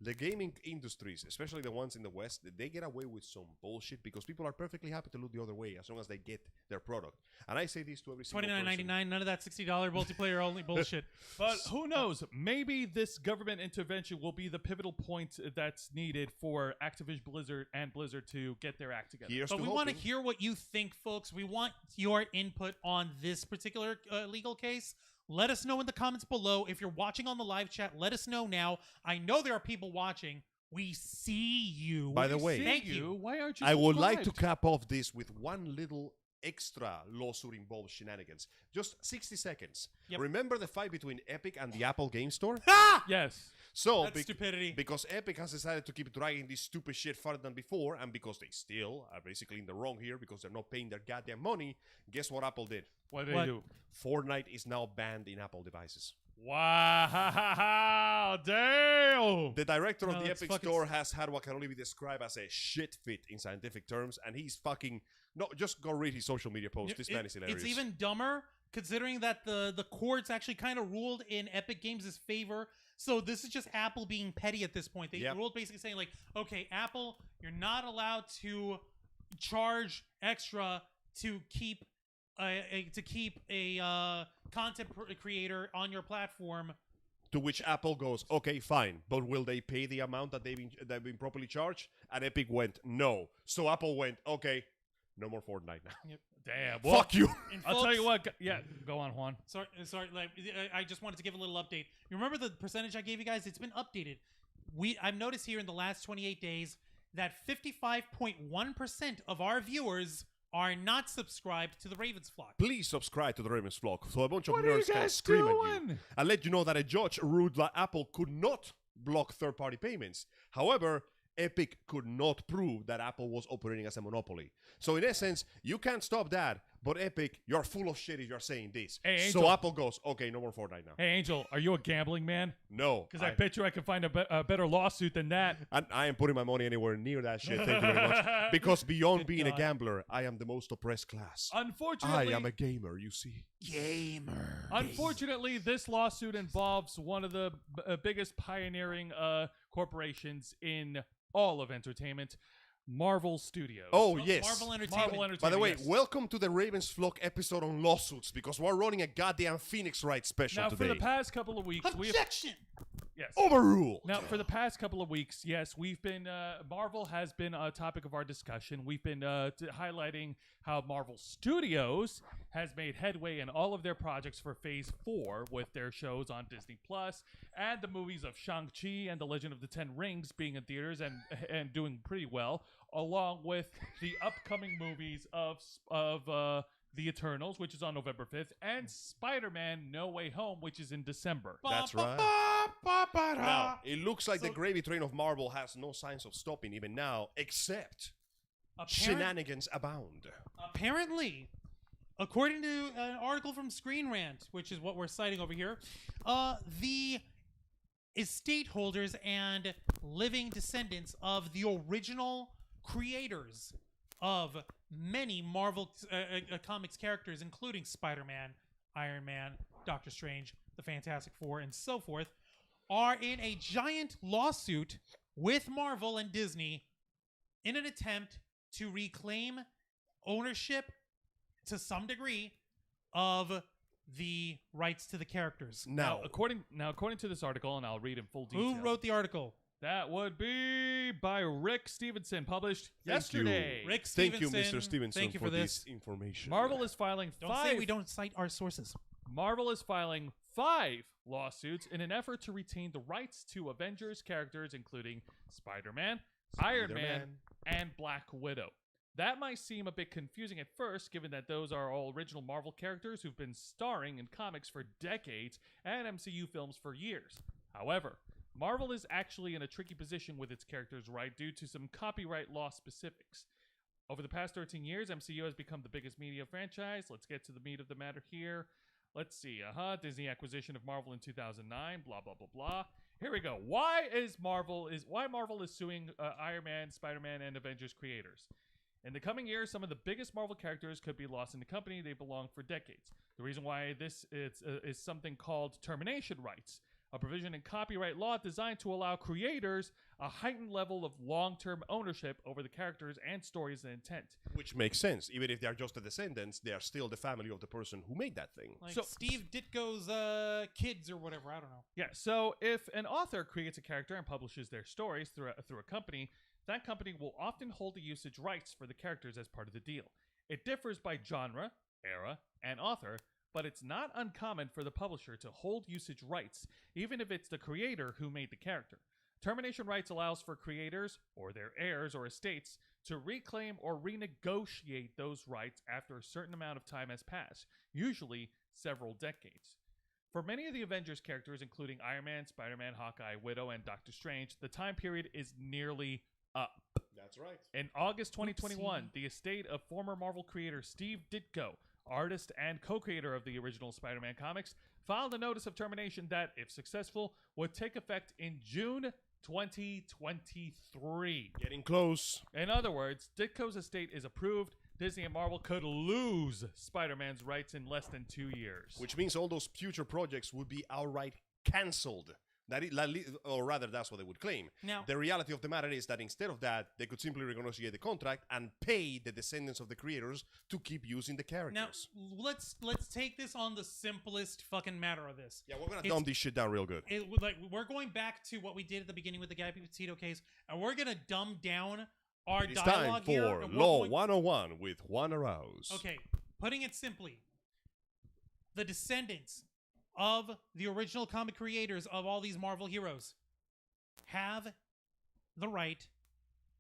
The gaming industries, especially the ones in the West, they get away with some bullshit because people are perfectly happy to look the other way as long as they get their product. And I say this to every single person. $29.99, none of that $60 multiplayer only bullshit. But who knows? Maybe this government intervention will be the pivotal point that's needed for Activision Blizzard and Blizzard to get their act together. But we want to hear what you think, folks. We want your input on this particular legal case. Let us know in the comments below. If you're watching on the live chat, let us know now. I know there are people watching. We see you. By the way, thank you. Why aren't you I would like to cap off this with one little extra lawsuit involved shenanigans. Just 60 seconds. Yep. Remember the fight between Epic and the Apple Game Store? Ah! Yes. So, that's stupidity. Because Epic has decided to keep dragging this stupid shit farther than before, and because they still are basically in the wrong here because they're not paying their goddamn money, guess what Apple did? What did they do? Fortnite is now banned in Apple devices. Wow, damn! The director of the Epic Store has had what can only be described as a shit fit in scientific terms, and he's fucking... No, just go read his social media post. This man is hilarious. It's even dumber considering that the courts actually kind of ruled in Epic Games' favor So this is just Apple being petty at this point. They Yep. ruled basically saying like, okay, Apple, you're not allowed to charge extra to keep a content creator on your platform. To which Apple goes, okay, fine, but will they pay the amount that they've been properly charged? And Epic went, no. So Apple went, okay, no more Fortnite now. Damn. Well, Fuck you. And I'll tell folks- you what. Yeah, go on, Juan. Sorry. Like, I just wanted to give a little update. You remember the percentage I gave you guys? It's been updated. I've noticed here in the last 28 days that 55.1% of our viewers are not subscribed to the Ravens Flock. Please subscribe to the Ravens Flock so a bunch of What are you nerds can guys scream at you doing? and let you know that a judge ruled that Apple could not block third-party payments. However, Epic could not prove that Apple was operating as a monopoly. So in essence, you can't stop that, but Epic, you're full of shit if you're saying this. Hey, so Angel. Apple goes, okay, no more Fortnite now. Hey, Angel, are you a gambling man? No. Because I bet you I can find a better lawsuit than that. I am putting my money anywhere near that shit, thank you very much. Because beyond Good being a God. gambler, I am the most oppressed class. Unfortunately, I am a gamer, you see. Gamer. Unfortunately, this lawsuit involves one of the biggest pioneering corporations in all of entertainment, Marvel Studios. Oh, yes. Marvel Entertainment. Marvel Entertainment. By the way, yes. welcome to the Ravens Flock episode on lawsuits because we're running a goddamn Phoenix Wright special Now, today. for the past couple of weeks, we have Objection. yes. Overruled. Now, for the past couple of weeks, yes, we've been Marvel has been a topic of our discussion. We've been highlighting how Marvel Studios has made headway in all of their projects for Phase 4 with their shows on Disney Plus and the movies of Shang-Chi and The Legend of the Ten Rings being in theaters and doing pretty well, along with the upcoming movies of The Eternals, which is on November 5th, and Spider-Man No Way Home, which is in December. That's right. Now, it looks like the gravy train of Marvel has no signs of stopping even now, except shenanigans abound. Apparently, according to an article from Screen Rant, which is what we're citing over here, the estate holders and living descendants of the original creators of many Marvel comics characters, including Spider-Man, Iron Man, Doctor Strange, the Fantastic Four, and so forth, are in a giant lawsuit with Marvel and Disney in an attempt to reclaim ownership to some degree of the rights to the characters. Now, according to this article, and I'll read in full detail. Who wrote the article? That would be by Rick Stevenson, published Thank you. yesterday. Rick thank you, Stevenson. Mr. Stevenson, Thank you for this this. information. Marvel is filing Don't five. say we don't cite our sources. Marvel is filing 5 lawsuits in an effort to retain the rights to Avengers characters, including Spider-Man, Iron Man, and Black Widow. That might seem a bit confusing at first, given that those are all original Marvel characters who've been starring in comics for decades and MCU films for years. However, Marvel is actually in a tricky position with its characters' right due to some copyright law specifics. Over the past 13 years, MCU has become the biggest media franchise. Let's get to the meat of the matter here. Let's see. Disney acquisition of Marvel in 2009. Blah blah blah blah. Here we go. Why Marvel is suing Iron Man, Spider-Man, and Avengers creators? In the coming years, some of the biggest Marvel characters could be lost in the company they belonged for decades. The reason why this is something called termination rights, a provision in copyright law designed to allow creators a heightened level of long-term ownership over the characters and stories and intent. Which makes sense. Even if they are just the descendants, they are still the family of the person who made that thing. Like So- Steve Ditko's kids or whatever. I don't know. Yeah, so if an author creates a character and publishes their stories through a company, that company will often hold the usage rights for the characters as part of the deal. It differs by genre, era, and author, but it's not uncommon for the publisher to hold usage rights, even if it's the creator who made the character. Termination rights allows for creators, or their heirs or estates, to reclaim or renegotiate those rights after a certain amount of time has passed, usually several decades. For many of the Avengers characters, including Iron Man, Spider-Man, Hawkeye, Widow, and Doctor Strange, the time period is nearly up. That's right. In August 2021, Oopsie. the estate of former Marvel creator Steve Ditko, artist and co-creator of the original Spider-Man comics, filed a notice of termination that, if successful, would take effect in June 2023. Getting close. In other words, Ditko's estate is approved. Disney and Marvel could lose Spider-Man's rights in less than 2 years. Which means all those future projects would be outright cancelled Or rather, that's what they would claim. Now, The reality of the matter is that instead of that, they could simply renegotiate the contract and pay the descendants of the creators to keep using the characters. now let's take this on the simplest fucking matter of this. Yeah, we're gonna It's- dumb this shit down real good. We're going back to what we did at the beginning with the Gabby Petito case, and we're gonna dumb down our It's time dialogue here. for and we're Law going- 101 with Juan Arouse. Okay, putting it simply, the descendants of the original comic creators of all these Marvel heroes have the right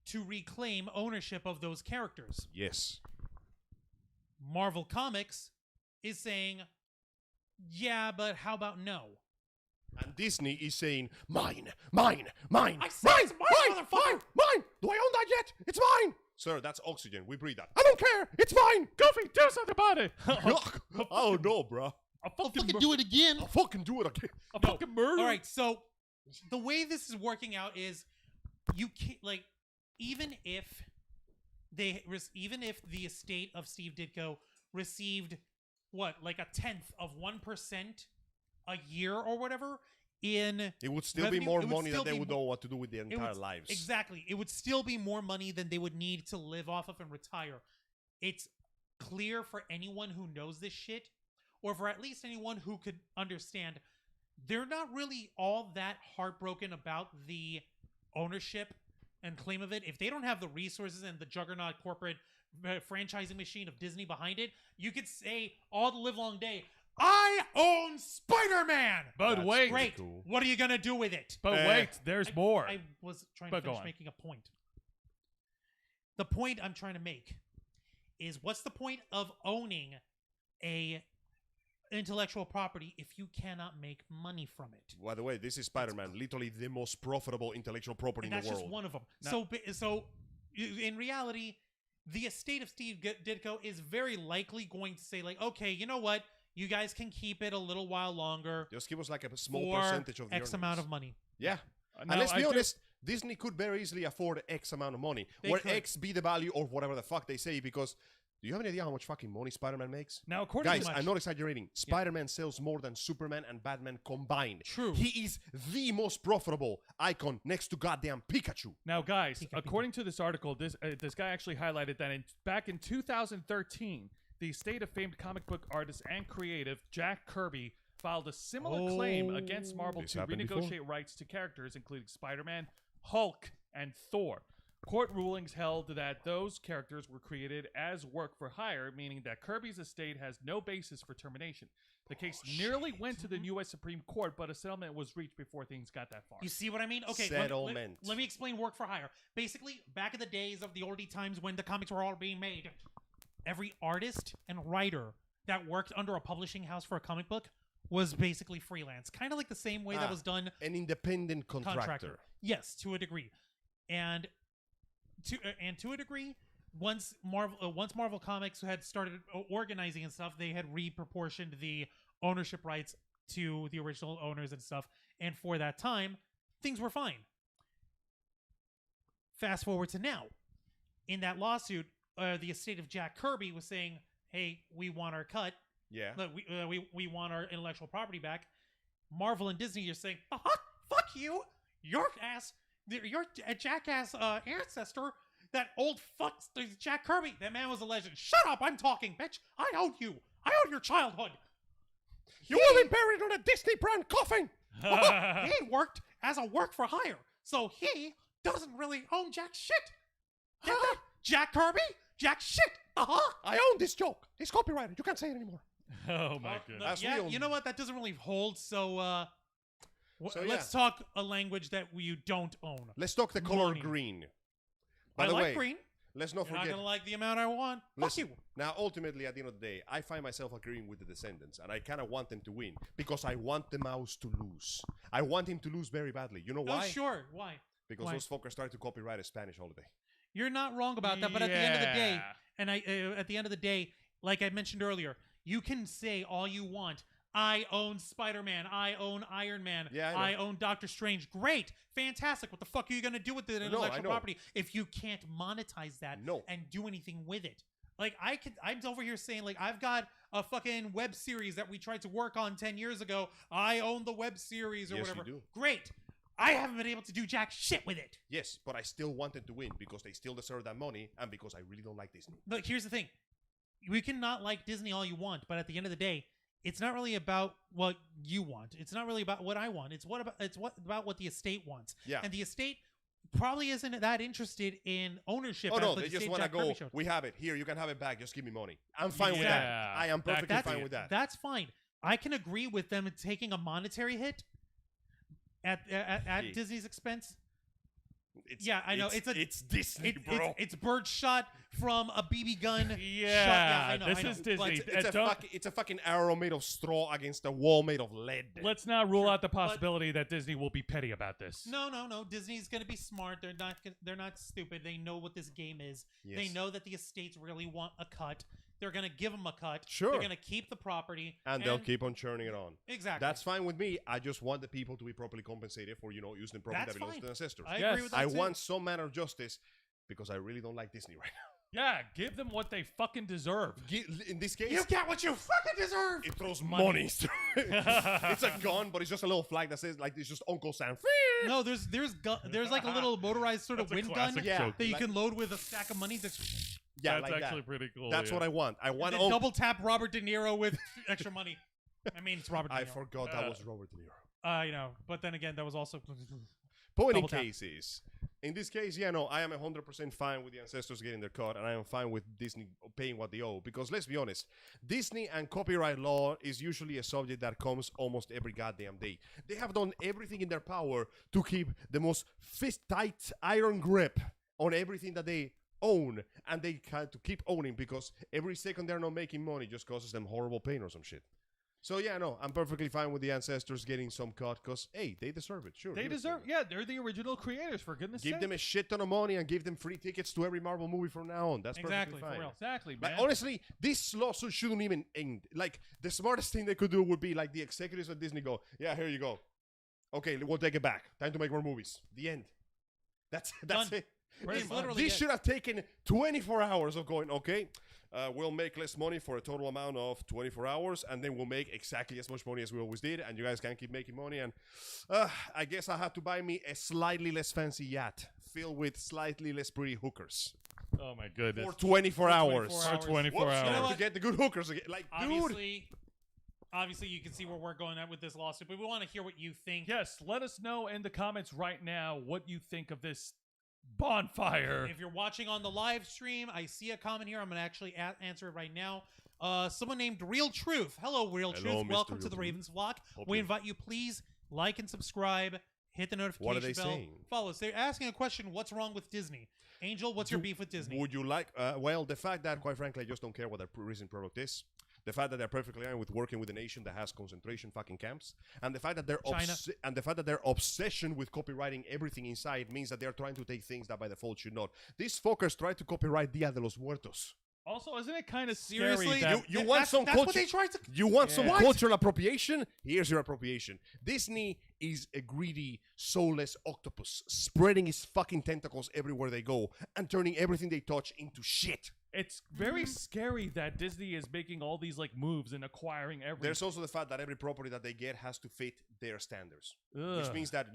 to reclaim ownership of those characters. Yes. Marvel Comics is saying, yeah, but how about no? And Disney is saying, mine, mine, mine, I said mine, it's mine, motherfucker! mine. Do I own that yet? It's mine. Sir, that's oxygen. We breathe that. I don't care. It's mine. Goofy, do something about it. Yuck. Oh, no, bro. I'll I'll fucking fucking do it again. I'll fucking do it again. I'll No. fucking murder. All right, so the way this is working out is you can't like even if the estate of Steve Ditko received what like 1/10 of 1% a year or whatever in It would still revenue, be more it would money still that they be would know what to do with their it entire would- lives. Exactly. It would still be more money than they would need to live off of and retire. It's clear for anyone who knows this shit, or for at least anyone who could understand, they're not really all that heartbroken about the ownership and claim of it. If they don't have the resources and the juggernaut corporate franchising machine of Disney behind it, you could say all the live long day, I own Spider-Man! But That's wait, Great. cool. What are you going to do with it? but wait, there's more. I was trying But to go finish on. making a point. The point I'm trying to make is what's the point of owning a intellectual property if you cannot make money from it? By the way, this is Spider-Man, literally the most profitable intellectual property And in that's the just world. one of them. Now- So in reality, the estate of Steve Ditko is very likely going to say like, okay, you know what? You guys can keep it a little while longer Just give us like a small for percentage of the X amount earnings. of money. Yeah. Now, And let's be I do- honest, Disney could very easily afford X amount of money. They where could. X be the value or whatever the fuck they say, because do you have any idea how much fucking money Spider-Man makes? Now, according Guys, to I'm not exaggerating. Spider-Man sells more than Superman and Batman combined. True. He is the most profitable icon next to goddamn Pikachu. Now, guys, Pika, according to this article, this guy actually highlighted that back in 2013, the estate of famed comic book artist and creative Jack Kirby filed a similar claim against Marvel This to happened renegotiate before. rights to characters including Spider-Man, Hulk, and Thor. Court rulings held that those characters were created as work for hire, meaning that Kirby's estate has no basis for termination. The case nearly went to the U.S. Supreme Court, but a settlement was reached before things got that far. You see what I mean? Okay, Settlement. Let me explain work for hire. Basically, back in the days of the oldie times when the comics were all being made, every artist and writer that worked under a publishing house for a comic book was basically freelance. Kind of like the same way that was done An independent contractor. Yes, to a degree. And to a degree, once Marvel Comics had started organizing and stuff, they had reproportioned the ownership rights to the original owners and stuff. And for that time, things were fine. Fast forward to now. In that lawsuit, the estate of Jack Kirby was saying, "Hey, we want our cut. Yeah. Look, we want our intellectual property back." Marvel and Disney are saying, "Fuck you, your jackass ancestor, that old fuck Jack Kirby. That man was a legend. Shut up, I'm talking, bitch. I own you. I own your childhood. You will be buried in a Disney brand coffin. He worked as a work for hire, so he doesn't really own jack shit. Get that? Jack Kirby? Jack shit. I own this joke. It's copyrighted. You can't say it anymore. Oh my goodness. That's Yeah, real. you know what? That doesn't really hold. So, So, let's talk a language that you don't own. Let's talk the color Money. green. By I the like way, green. let's not You're not forget. gonna like the amount I want. Fuck Listen, you. now, ultimately, at the end of the day, I find myself agreeing with the Descendants, and I kind of want them to win because I want the mouse to lose. I want him to lose very badly. You know Oh, why? sure. Why? Because Why? those fuckers tried to copyright a Spanish holiday. You're not wrong about that. But at the end of the day, Yeah. and at the end of the day, like I mentioned earlier, you can say all you want. I own Spider-Man. I own Iron Man. Yeah, I know. own Doctor Strange. Great. Fantastic. What the fuck are you going to do with the intellectual know. property if you can't monetize that No. and do anything with it? Like I'm over here saying like I've got a fucking web series that we tried to work on 10 years ago. I own the web series or Yes, whatever. you do. Great. I haven't been able to do jack shit with it. Yes, but I still wanted to win because they still deserve that money and because I really don't like Disney. Look, here's the thing. We can not like Disney all you want, but at the end of the day, it's not really about what you want. It's not really about what I want. It's about what the estate wants. Yeah. And the estate probably isn't that interested in ownership. Oh as no, like they the just same want to Jack Kirby go. showed. We have it here. You can have it back. Just give me money. I'm fine with Yeah, that. I am perfectly fine with that. That's fine. I can agree with them taking a monetary hit at Disney's expense. Yeah, I know. It's Disney, bro. It's birdshot from a BB gun. Yeah, I know. this is Disney. It's a fucking arrow made of straw against a wall made of lead. Let's not rule out the possibility that Disney will be petty about this. No. Disney's gonna be smart. They're not stupid. They know what this game is. Yes. They know that the estates really want a cut. They're gonna give them a cut. Sure. They're gonna keep the property, and they'll keep on churning it on. Exactly. That's fine with me. I just want the people to be properly compensated for using property That's that belongs fine. to the ancestors. I Yes. agree with that I too. want some manner of justice because I really don't like Disney right now. Yeah, give them what they fucking deserve. In this case, You get what you fucking deserve. it throws money. It's a gun, but it's just a little flag that says like it's just Uncle Sam. No, there's like a little motorized sort of That's a wind gun classic Yeah. joke. that you like- can load with a stack of money. That's Yeah, That's like actually that. pretty cool. That's yeah. what I want. I want. then double tap Robert De Niro with extra money. I mean, it's Robert De Niro. I forgot that was Robert De Niro. But then again, that was also. Point in Double tap. cases. In this case, yeah, no, I am 100% fine with the ancestors getting their cut, and I am fine with Disney paying what they owe. Because let's be honest, Disney and copyright law is usually a subject that comes almost every goddamn day. They have done everything in their power to keep the most fist-tight iron grip on everything that they own, and they have to keep owning because every second they're not making money just causes them horrible pain or some shit. So yeah, no, I'm perfectly fine with the ancestors getting some cut because hey, they deserve it. Sure, They give it to deserve. them. Yeah, they're the original creators. For goodness' Give sake. them a shit ton of money and give them free tickets to every Marvel movie from now on. That's Exactly, perfectly for fine. real. Exactly, Like man. honestly, this lawsuit shouldn't even end. Like the smartest thing they could do would be like the executives at Disney go, "Yeah, here you go. Okay, we'll take it back. Time to make more movies." The end. That's Done. it. Pretty It's much. literally This it. should have taken 24 hours of going, okay, we'll make less money for a total amount of 24 hours, and then we'll make exactly as much money as we always did, and you guys can keep making money, and I guess I have to buy me a slightly less fancy yacht filled with slightly less pretty hookers Oh my goodness. for 24 hours. 24 For hours. 24 Whoops, hours. You know what? to get the good hookers again. Like, dude. Obviously, you can see where we're going at with this lawsuit, but we want to hear what you think. Yes, let us know in the comments right now what you think of this bonfire. If you're watching on the live stream, I see a comment here. I'm going to actually answer it right now. Someone named Real Truth. Hello, Real Hello, Truth. Mr. Welcome Real to the Truth. Ravens Vlog. Hope We you- invite you, please like and subscribe. Hit the notification What are they bell. saying? Follow us. They're asking a question. What's wrong with Disney? Angel, what's your beef with Disney? Would you like, well, the fact that, quite frankly, I just don't care what their recent product is. The fact that they're perfectly fine with working with a nation that has concentration fucking camps, and the fact that their obsession with copyrighting everything inside means that they're trying to take things that by default should not. These fuckers tried to copyright Dia de los Muertos. Also, isn't it kind of scary Seriously? that You want some that's culture? what they tried to... You want some Yeah. cultural appropriation? Here's your appropriation. Disney is a greedy, soulless octopus, spreading its fucking tentacles everywhere they go and turning everything they touch into shit. it's very scary that Disney is making all these like moves and acquiring everything. There's also the fact that every property that they get has to fit their standards, which Ugh. means that,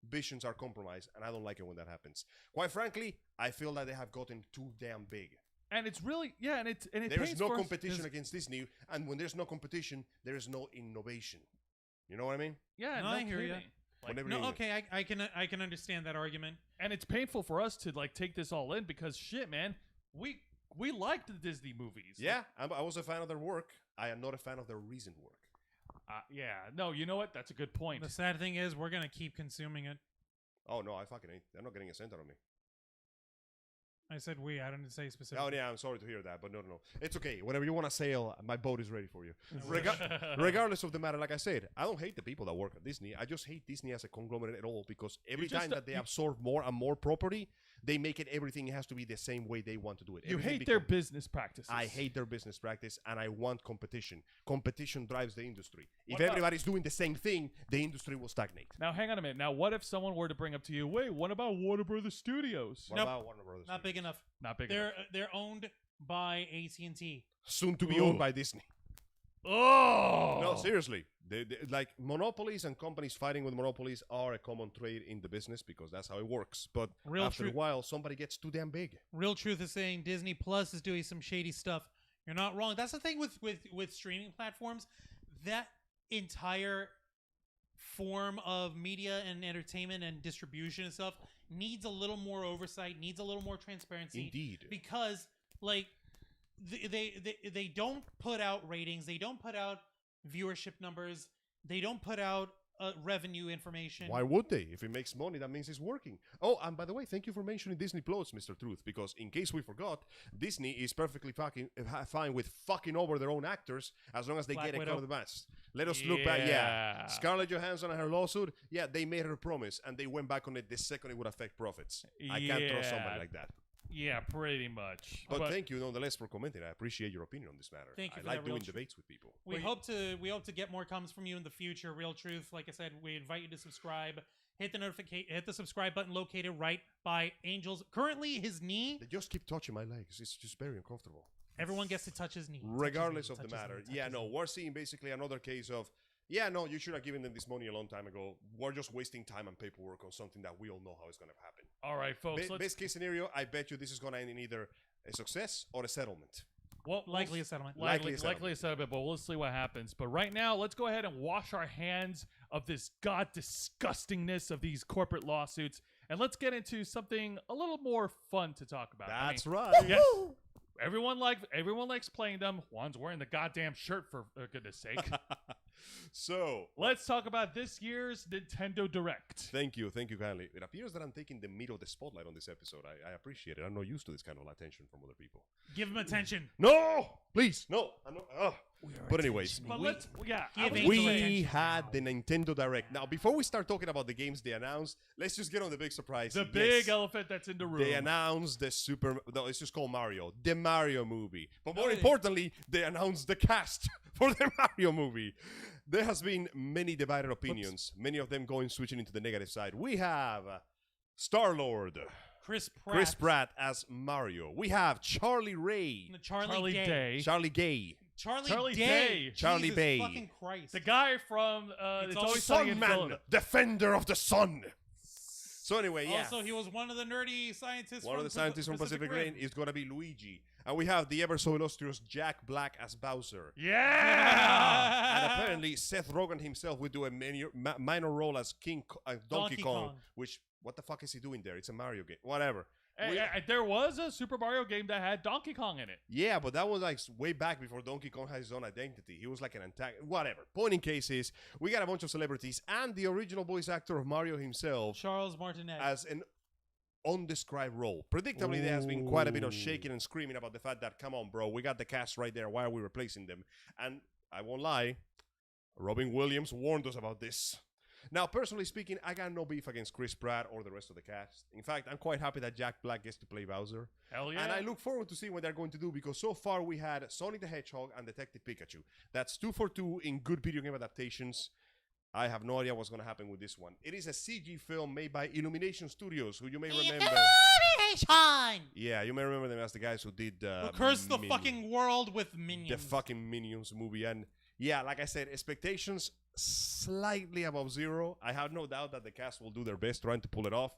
visions are compromised, and I don't like it when that happens. Quite frankly, I feel that they have gotten too damn big. And it's really and it There is pains no for us- competition against Disney, and when there's no competition, there is no innovation. You know what I mean? Yeah, No, no I hear ya. kidding. Like, Whenever No, you- okay, I can understand that argument. and it's painful for us to like take this all in because shit, man, we liked the Disney movies. Yeah, I was a fan of their work. I am not a fan of their recent work. Yeah. No, you know what? That's a good point. The sad thing is, we're gonna keep consuming it. Oh no, I fucking ain't. They're not getting a cent out of me. I said we. I didn't say specifically. Oh yeah, I'm sorry to hear that, but no. It's okay. Whenever you want to sail, my boat is ready for you. wish. Regardless of the matter, like I said, I don't hate the people that work at Disney. I just hate Disney as a conglomerate at all because every just time don't- that they absorb more and more property, they make it everything has to be the same way they want to do it. You Everything hate their become- business practices. I hate their business practice, and I want competition. Competition drives the industry. If What about- everybody's doing the same thing, the industry will stagnate. Now, hang on a minute. Now, what if someone were to bring up to you, wait, what about Warner Brothers Studios? What Nope. about Warner Brothers? Not big enough. Not big enough. They're owned by AT&T. Soon to be owned by Disney. Oh No, seriously. Like monopolies and companies fighting with monopolies are a common trait in the business because that's how it works. But after a while, somebody gets too damn big. Real Truth is saying Disney Plus is doing some shady stuff. You're not wrong. That's the thing with streaming platforms. That entire form of media and entertainment and distribution and stuff needs a little more oversight, needs a little more transparency. Indeed. Because, like, they don't put out ratings. They don't put out viewership numbers. They don't put out revenue information. Why would they? If it makes money, that means it's working. Oh, and by the way, thank you for mentioning Disney Plus, Mr. Truth, because in case we forgot, Disney is perfectly fine with fucking over their own actors as long as they get a cut of the mess. Let us look back. Yeah. Scarlett Johansson and her lawsuit, they made her promise, and they went back on it the second it would affect profits. I can't trust somebody like that. Yeah, pretty much. But thank you nonetheless for commenting. I appreciate your opinion on this matter. Thank you. I like doing debates with people. We hope to get more comments from you in the future. Real Truth, like I said, we invite you to subscribe. Hit the subscribe button located right by Angel's. Currently, his knee. They just keep touching my legs. It's just very uncomfortable. Everyone gets to touch his knee. Regardless of the matter. Yeah, no, we're seeing basically another case of, yeah, no, you should have given them this money a long time ago. We're just wasting time and paperwork on something that we all know how it's going to happen. All right, folks. Best case scenario, I bet you this is going to end in either a success or a settlement. Well, likely a settlement. Likely a settlement, but we'll see what happens. But right now, let's go ahead and wash our hands of this disgustingness of these corporate lawsuits, and let's get into something a little more fun to talk about. That's right. Yes. Everyone likes playing them. Juan's wearing the goddamn shirt, for goodness sake. So let's talk about this year's Nintendo Direct. Thank you kindly. It appears that I'm taking the meat of the spotlight on this episode. I appreciate it. I'm not used to this kind of attention from other people. Give him attention. No, please, no. I'm not. But anyways, we had the Nintendo Direct. Now, before we start talking about the games they announced, let's just get on the big surprise. The big elephant that's in the room. They announced it's just called Mario, the Mario movie. But more importantly, they announced the cast for the Mario movie. There has been many divided opinions, many of them switching into the negative side. We have Star-Lord. Chris Pratt as Mario. We have Charlie Ray. Charlie Day. Charlie Gay. Charlie Day. Charlie Bay. Fucking Christ. The guy from It's Always Sunny in Philadelphia. Defender of the Sun. So anyway, yeah. Also, he was one of the nerdy scientists. One of the scientists from Pacific Rim is going to be Luigi. And we have the ever so illustrious Jack Black as Bowser. Yeah! And apparently Seth Rogen himself will do a minor role as Donkey Kong. Which, what the fuck is he doing there? It's a Mario game. Whatever. There was a Super Mario game that had Donkey Kong in it. Yeah, but that was like way back before Donkey Kong had his own identity. He was like an antagonist. Whatever. Point in case is, we got a bunch of celebrities and the original voice actor of Mario himself. Charles Martinet. As an undescribed role. Predictably, there has been quite a bit of shaking and screaming about the fact that, come on, bro, we got the cast right there. Why are we replacing them? And I won't lie, Robin Williams warned us about this. Now, personally speaking, I got no beef against Chris Pratt or the rest of the cast. In fact, I'm quite happy that Jack Black gets to play Bowser. Hell yeah. And I look forward to seeing what they're going to do because so far we had Sonic the Hedgehog and Detective Pikachu. That's 2 for 2 in good video game adaptations. I have no idea what's going to happen with this one. It is a CG film made by Illumination Studios, who you may remember. Illumination! Yeah, you may remember them as the guys who did who cursed the fucking world with Minions. The fucking Minions movie. And yeah, like I said, expectations slightly above zero. I have no doubt that the cast will do their best trying to pull it off.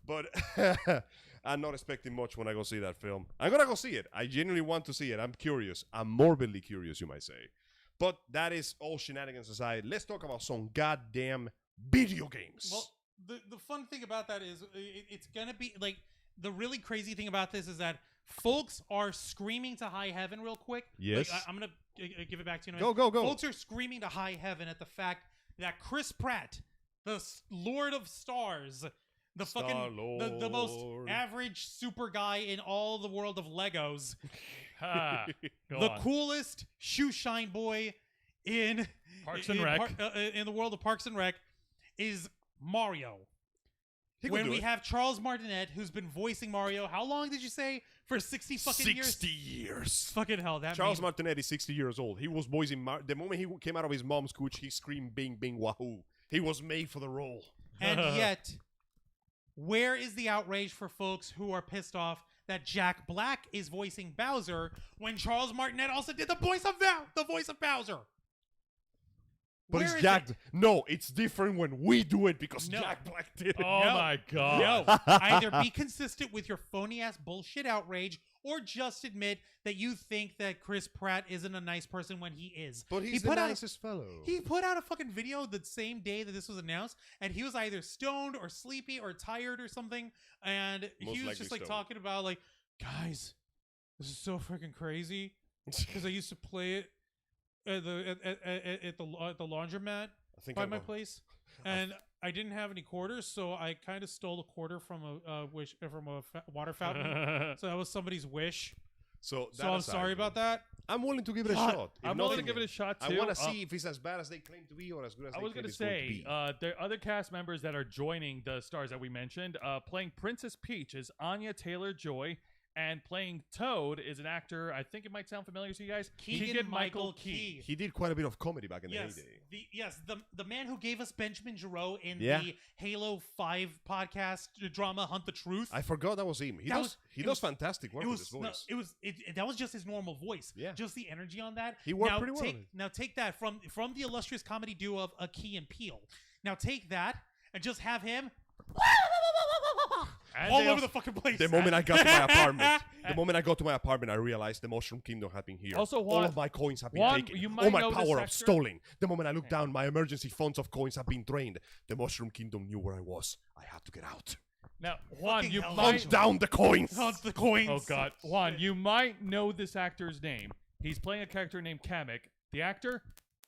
But I'm not expecting much when I go see that film. I'm going to go see it. I genuinely want to see it. I'm curious. I'm morbidly curious, you might say. But that is all shenanigans aside. Let's talk about some goddamn video games. Well, the fun thing about that is it's going to be like the really crazy thing about this is that folks are screaming to high heaven real quick. Yes. Like, I'm going to give it back to you in a minute. Go. Folks are screaming to high heaven at the fact that Chris Pratt, the Lord of Stars, the fucking the most average super guy in all the world of Legos, the coolest shoe shine boy in Parks and Rec, in the world of Parks and Rec, is Mario. When we have Charles Martinet, who's been voicing Mario, how long did you say? For 60 fucking years? 60 years. Fucking hell, that Charles Martinet is 60 years old. He was voicing the moment he came out of his mom's cooch, he screamed bing, bing, wahoo. He was made for the role. And yet, where is the outrage for folks who are pissed off that Jack Black is voicing Bowser when Charles Martinet also did the voice of Bowser. But Where it's is Jack. it? No, it's different when we do it because No. Jack Black did it. Oh No. my god. No, either be consistent with your phony ass bullshit outrage, or just admit that you think that Chris Pratt isn't a nice person when he is. But he's He the put out- nicest fellow. He put out a fucking video the same day that this was announced, and he was either stoned or sleepy or tired or something, and Most he was likely just like stoned. talking about like, guys, this is so freaking crazy because I used to play it at the laundromat I think by I my know. place, and I didn't have any quarters, so I kind of stole a quarter from a water fountain. So that was somebody's wish. So So I'm sorry about that. I'm willing to give it a God, shot. If I'm willing to nothing give it a else. shot I too. want to see if it's as bad as they claim to be or as good as I they was claim going to it's going to say, be. there are other cast members that are joining the stars that we mentioned. Playing Princess Peach is Anya Taylor-Joy, and playing Toad is an actor. I think it might sound familiar to you guys. Keegan-Michael Key. He did quite a bit of comedy back in Yes, the heyday. the man who gave us Benjamin Giroux in Yeah. the Halo 5 podcast drama Hunt the Truth. I forgot that was him. He That does was- he it does was- fantastic work It with was his voice. that was just his normal voice. Yeah. Just the energy on that. He worked now pretty well Take, on it. now take that from the illustrious comedy duo of Key and Peele. Now take that and just have him And all they over also- the fucking place. The moment I got to my apartment, I realized the Mushroom Kingdom had been here. Also, all Juan- of my coins have been Juan, taken. you All might my know this power-ups actor. stolen. The moment I looked down, my emergency funds of coins have been drained. The Mushroom Kingdom knew where I was. I had to get out. Now, Juan, Fucking you hell, might. Hunt down the coins. Hunt the coins. Oh God, Juan, you might know this actor's name. He's playing a character named Kamek. The actor,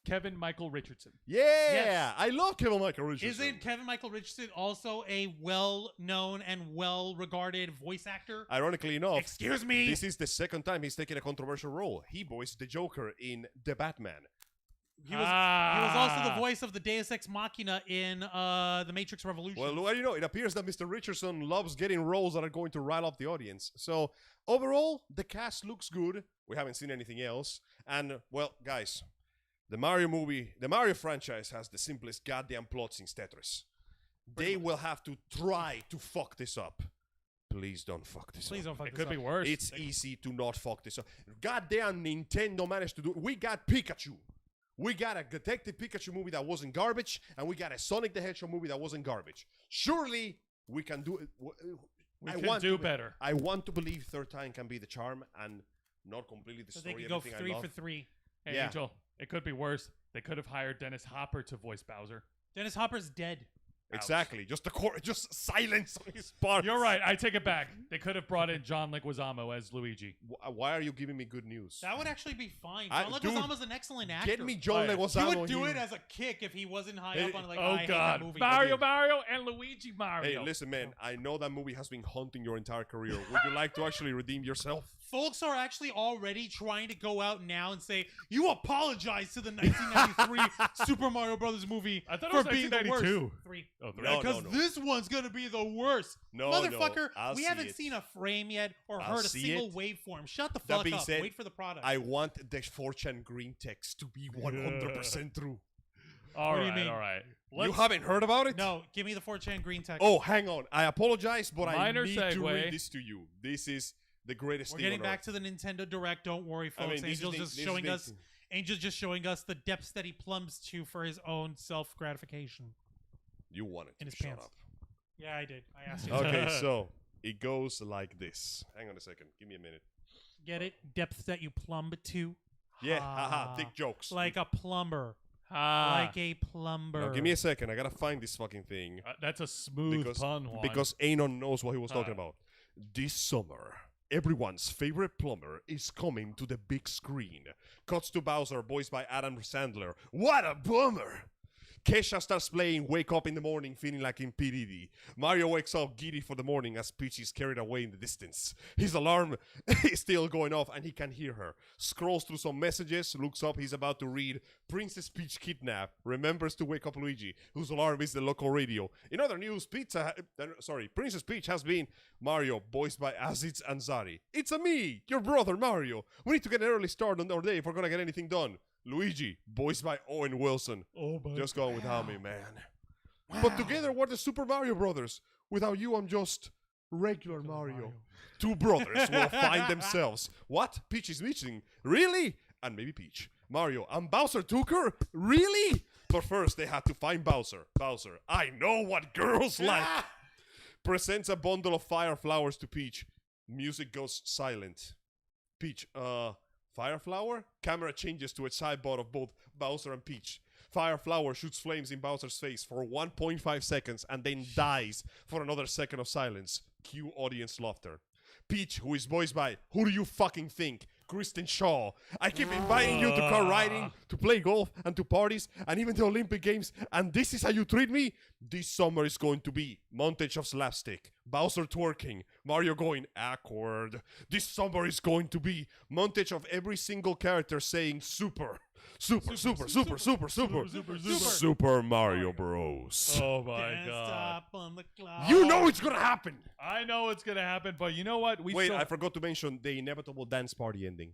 Kevin Michael Richardson. Yeah, Yes. I love Kevin Michael Richardson. Isn't Kevin Michael Richardson also a well-known and well-regarded voice actor? Ironically enough, Excuse me. this is the second time he's taken a controversial role. He voiced the Joker in The Batman. He was also the voice of the Deus Ex Machina in The Matrix Revolution. Well, what do you know? It appears that Mr. Richardson loves getting roles that are going to rile up the audience. So, overall, the cast looks good. We haven't seen anything else. And, well, guys, the Mario franchise has the simplest goddamn plot since Tetris. They will have to try to fuck this up. Please don't fuck this Please up. don't fuck It this could up. be worse. It's easy to not fuck this up. Goddamn Nintendo managed to do it. We got Pikachu. We got a Detective Pikachu movie that wasn't garbage, and we got a Sonic the Hedgehog movie that wasn't garbage. Surely we can do it. We can do better. I want to believe third time can be the charm and not completely So destroy they could go everything I 3 love. for 3. Hey, Yeah. Angel, it could be worse. They could have hired Dennis Hopper to voice Bowser. Dennis Hopper's dead. Exactly. Just just silence on his part. You're right. I take it back. They could have brought in John Leguizamo as Luigi. Why are you giving me good news? That would actually be fine. I- John dude, Leguizamo's an excellent actor. Get me John Oh, yeah. Leguizamo. He would do it here. as a kick if he wasn't high Hey, up on like. Oh I hate God, that movie. Mario and Luigi Mario. Hey, listen, man. I know that movie has been haunting your entire career. Would you like to actually redeem yourself? Folks are actually already trying to go out now and say you apologize to the 1993 Super Mario Brothers movie I thought it for was being the worst. 1992. 3. Oh, three. No, Because this one's gonna be the worst, No, motherfucker. I'll we see haven't it. seen a frame yet or I'll heard a see single it. waveform. Shut the That fuck being up. said, Wait for the product. I want the 4chan green text to be 100% true. All What do you right, mean? all right. You Let's- haven't heard about it? no, give me the 4chan green text. Oh, hang on. I apologize, but Minor I need to segue. read this to you. This is the greatest We're thing getting on back earth. to the Nintendo Direct. Don't worry, I mean, folks. this is Angel's the- just this is showing the- us. Angel's just showing us the depths that he plumbs to for his own self gratification. You wanted in to his shut pants. up. Yeah, I did. I asked you. Okay, so it goes like this. Hang on a second. Give me a minute. Get it? Depths that you plumb to. Yeah, Ha. haha, thick jokes. Like a plumber. Ah, Like a plumber. Now, give me a second. I gotta find this fucking thing. that's a smooth Because, pun, Juan. because Anon knows what he was talking Ah. about. This summer, everyone's favorite plumber is coming to the big screen. Cuts to Bowser, voiced by Adam Sandler. What a bummer! Kesha starts playing Wake Up in the Morning feeling like in PDD. Mario wakes up giddy for the morning as Peach is carried away in the distance. His alarm is still going off and he can hear her. Scrolls through some messages, looks up, he's about to read Princess Peach kidnapped, remembers to wake up Luigi, whose alarm is the local radio. In other news, Princess Peach has been Mario, voiced by Aziz Ansari. It's me, your brother Mario. We need to get an early start on our day if we're gonna get anything done. Luigi, voiced by Owen Wilson. oh my Just going without me, man. But together we're the Super Mario Brothers. Without you, I'm just regular Mario. Two brothers will find themselves. What? Peach is missing? Really? And maybe Peach. Mario and Bowser took her? Really? But first they had to find Bowser. Bowser, I know what girls like. Presents a bundle of fire flowers to Peach. Music goes silent. Peach, fire flower? Camera changes to a sideboard of both Bowser and Peach. Fire flower shoots flames in Bowser's face for 1.5 seconds and then dies for another second of silence. Cue audience laughter. Peach, who is voiced by, who do you fucking think? Kristen Shaw. I keep inviting you to car riding, to play golf, and to parties, and even the Olympic Games, and this is how you treat me? This summer is going to be montage of slapstick, Bowser twerking, Mario going awkward. This summer is going to be montage of every single character saying super. Super Mario Bros. Oh my Can't god. stop on the clock. You know it's gonna happen. I know it's gonna happen, but you know what? Wait, I forgot to mention the inevitable dance party ending.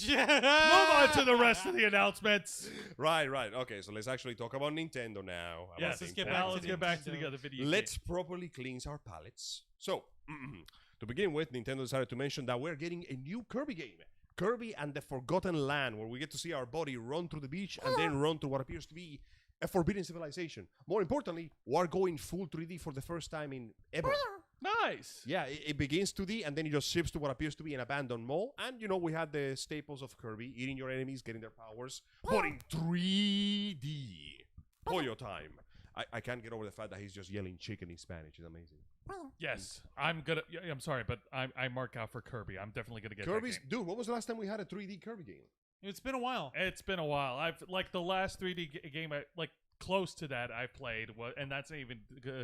Move on to the rest of the announcements. Right. Okay, so let's actually talk about Nintendo now. Yes, let's let's get get back to back to the other video. Let's properly cleanse our palates. So, to begin with, Nintendo decided to mention that we're getting a new Kirby game. Kirby and the Forgotten Land, where we get to see our body run through the beach and then run to what appears to be a forbidden civilization. More importantly, we're going full 3D for the first time in ever. Nice. Yeah, it begins 2D and then it just shifts to what appears to be an abandoned mall. And, you know, we had the staples of Kirby, eating your enemies, getting their powers, but in 3D. Pollo time. I can't get over the fact that he's just yelling chicken in Spanish. It's amazing. Yes, I'm sorry, but I mark out for Kirby. I'm definitely gonna get Kirby's, that game. dude, when was the last time we had a 3D Kirby game? It's been a while. It's been a while. I've like the last 3D game, close to that I played, and that's not even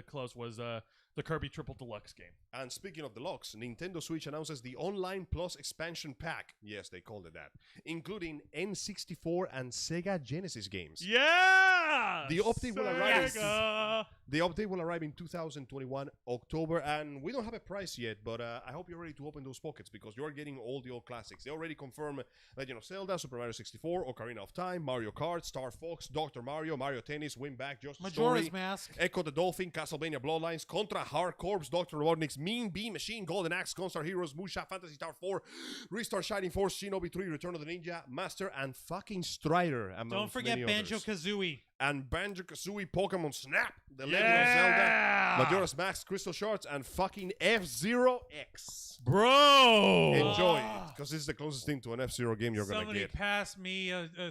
close. Was the Kirby Triple Deluxe game. And speaking of Deluxe, Nintendo Switch announces the Online Plus expansion pack. Yes, they called it that, including N64 and Sega Genesis games. Yeah. The update will arrive. Sega! The update will arrive in 2021 October, and we don't have a price yet, but I hope you're ready to open those pockets because you're getting all the old classics. They already confirm Legend of Zelda, Super Mario 64, Ocarina of Time, Mario Kart, Star Fox, Dr. Mario, Mario Tennis, Win Back, Just Majora's Story, Mask. Echo the Dolphin, Castlevania Bloodlines, Contra, Hard Corps, Dr. Robotnik's Mean Bean Machine, Golden Axe, Gunstar Heroes, Musha, Phantasy Star 4, Restart Shining Force, Shinobi 3, Return of the Ninja, Master, and fucking Strider. Don't forget Banjo-Kazooie. And Banjo-Kazooie, Pokemon Snap, The Legend of Zelda, Majora's Mask, Crystal Shards, and fucking F-Zero X. Bro! Enjoy it, because this is the closest thing to an F-Zero game you're going to get.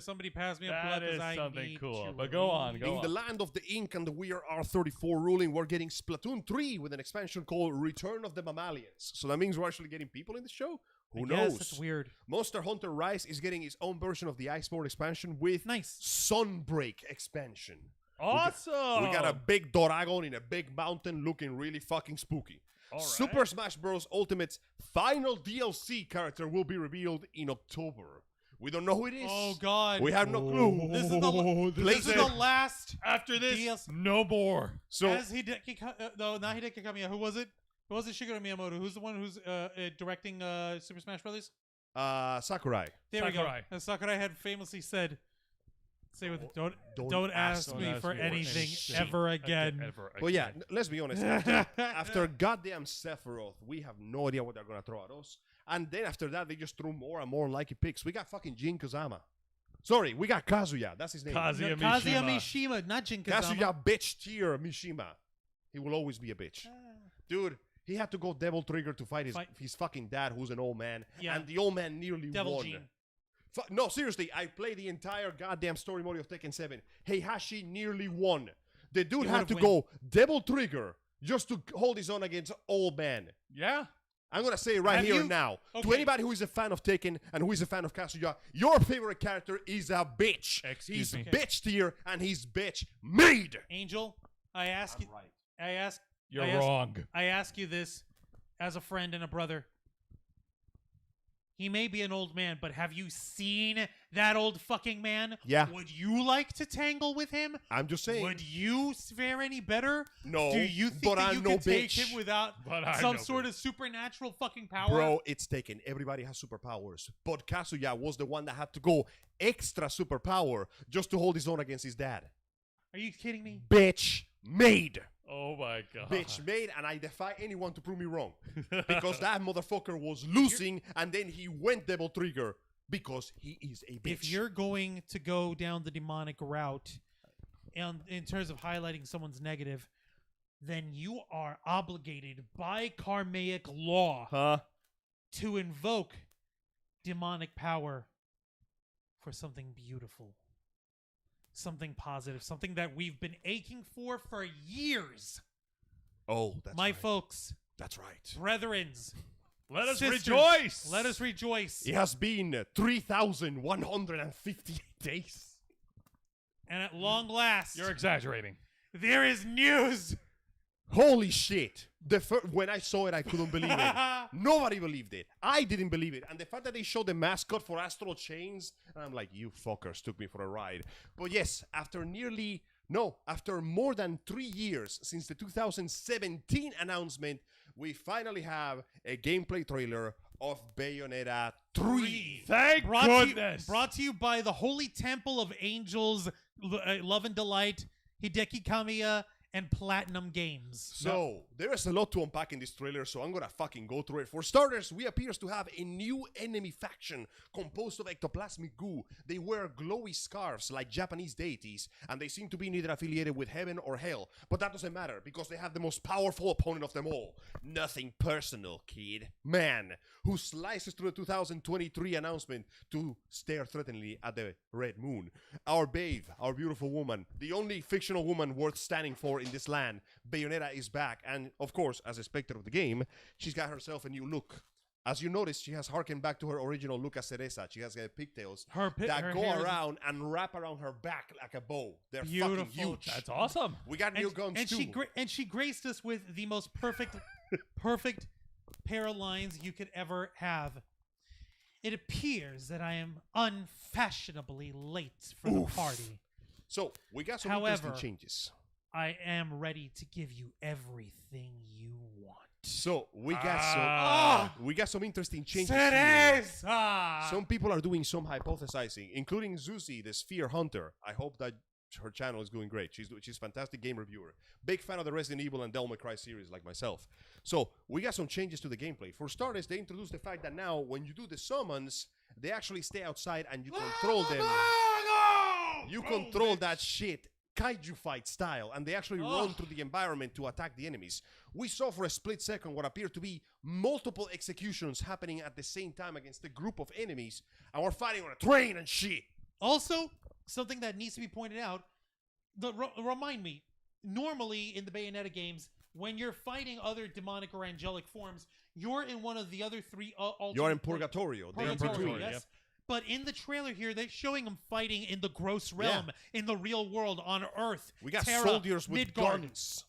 Somebody pass me a That blood is because I something need cool. to But go on, read. go In the land of the ink and the weird R34 ruling, we're getting Splatoon 3 with an expansion called Return of the Mammalians. So that means we're actually getting people in the show? Who knows? That's weird. Monster Hunter Rise is getting its own version of the Ice Mode expansion with Nice. Sunbreak expansion. Awesome. We got a big Doragon in a big mountain looking really fucking spooky. All right. Super Smash Bros. Ultimate's final DLC character will be revealed in October. We don't know who it is. Oh God. We have no clue. This is the last. After this, DLC. no more. So As not Hideki Kamiya. Who was it? Who was it? Shigeru Miyamoto. Who's the one who's directing Super Smash Brothers? Sakurai. There we Sakurai. go. As Sakurai had famously said, "Say with don't ask me for anything shit. ever again." But yeah, let's be honest. After goddamn Sephiroth, we have no idea what they're gonna throw at us. And then after that, they just threw more and more unlikely picks. We got fucking Jin Kazama. Sorry, we got Kazuya. That's his name. Kazuya Kazuya Mishima. Mishima, not Jin Kazama. Kazuya bitch tier Mishima. He will always be a bitch. Dude, he had to go Devil Trigger to fight his fucking dad, who's an old man. Yeah. And the old man nearly Devil won. Gene. No, seriously, I played the entire goddamn story mode of Tekken 7. Heihachi nearly won. The dude He had would've to win. go Devil Trigger just to hold his own against old man. Yeah. I'm going to say it right Have here you? and now. To Okay. anybody who is a fan of Tekken and who is a fan of Kazuya, your favorite character is a bitch. Excuse he's me. bitch tier and he's bitch made. Angel, I ask you. You're I ask- wrong. I ask you this as a friend and a brother. He may be an old man, but have you seen that old fucking man? Yeah. Would you like to tangle with him? I'm just saying. Would you fare any better? No, Do you think but that I'm you no could take bitch. him without But I'm some no sort bitch. of supernatural fucking power? Bro, it's Tekken. Everybody has superpowers. But Kazuya was the one that had to go extra superpower just to hold his own against his dad. Are you kidding me? Bitch made. Oh my god. Bitch made, and I defy anyone to prove me wrong. Because that motherfucker was losing, and then he went Devil Trigger because he is a bitch. If you're going to go down the demonic route, and in terms of highlighting someone's negative, then you are obligated by karmaic law to invoke demonic power for something beautiful, something positive, something that we've been aching for years. Oh, that's My right. folks, That's right. brethrens, Let us sisters, rejoice. Let us rejoice. It has been 3,158 days. And at long last, You're exaggerating. there is news. Holy shit. When I saw it, I couldn't believe it. Nobody believed it. I didn't believe it. And the fact that they showed the mascot for Astral Chains, and I'm like, you fuckers took me for a ride. But yes, after more than 3 years since the 2017 announcement, we finally have a gameplay trailer of Bayonetta 3. Thank goodness. Brought to you by the Holy Temple of Angels, Love and Delight, Hideki Kamiya, and Platinum Games. So, there is a lot to unpack in this trailer, so I'm gonna fucking go through it. For starters, we appears to have a new enemy faction composed of ectoplasmic goo. They wear glowy scarves like Japanese deities, and they seem to be neither affiliated with heaven or hell. But that doesn't matter, because they have the most powerful opponent of them all. Nothing personal, kid. Man, who slices through the 2023 announcement to stare threateningly at the red moon. Our babe, our beautiful woman, the only fictional woman worth standing for in this land, Bayonetta is back, and of course, as a specter of the game, she's got herself a new look. As you notice, she has harkened back to her original look as Cereza. She has pigtails that her go hair is around and wrap around her back like a bow. They're beautiful. fucking huge. That's awesome. We got new guns and too. she graced us with the most perfect pair of lines you could ever have. It appears that I am unfashionably late for the party. So, we got some However, interesting changes. I am ready to give you everything you want. So, we got some interesting changes here. Cereza! Some people are doing some hypothesizing, including Zuzi, the Sphere Hunter. I hope that her channel is doing great. She's a fantastic game reviewer. Big fan of the Resident Evil and Devil May Cry series like myself. So, we got some changes to the gameplay. For starters, they introduced the fact that now, when you do the summons, they actually stay outside and you control them. You control that shit kaiju fight style, and they actually run through the environment to attack the enemies. We saw for a split second what appeared to be multiple executions happening at the same time against a group of enemies, and we're fighting on a train and shit. Also, something that needs to be pointed out, remind me, normally in the Bayonetta games, when you're fighting other demonic or angelic forms, you're in one of the other three You're in Purgatorio. They're in Purgatorio, between. yes. But in the trailer here, they're showing them fighting in the gross realm, in the real world, on Earth. We got Terra, soldiers with Midgard. guns.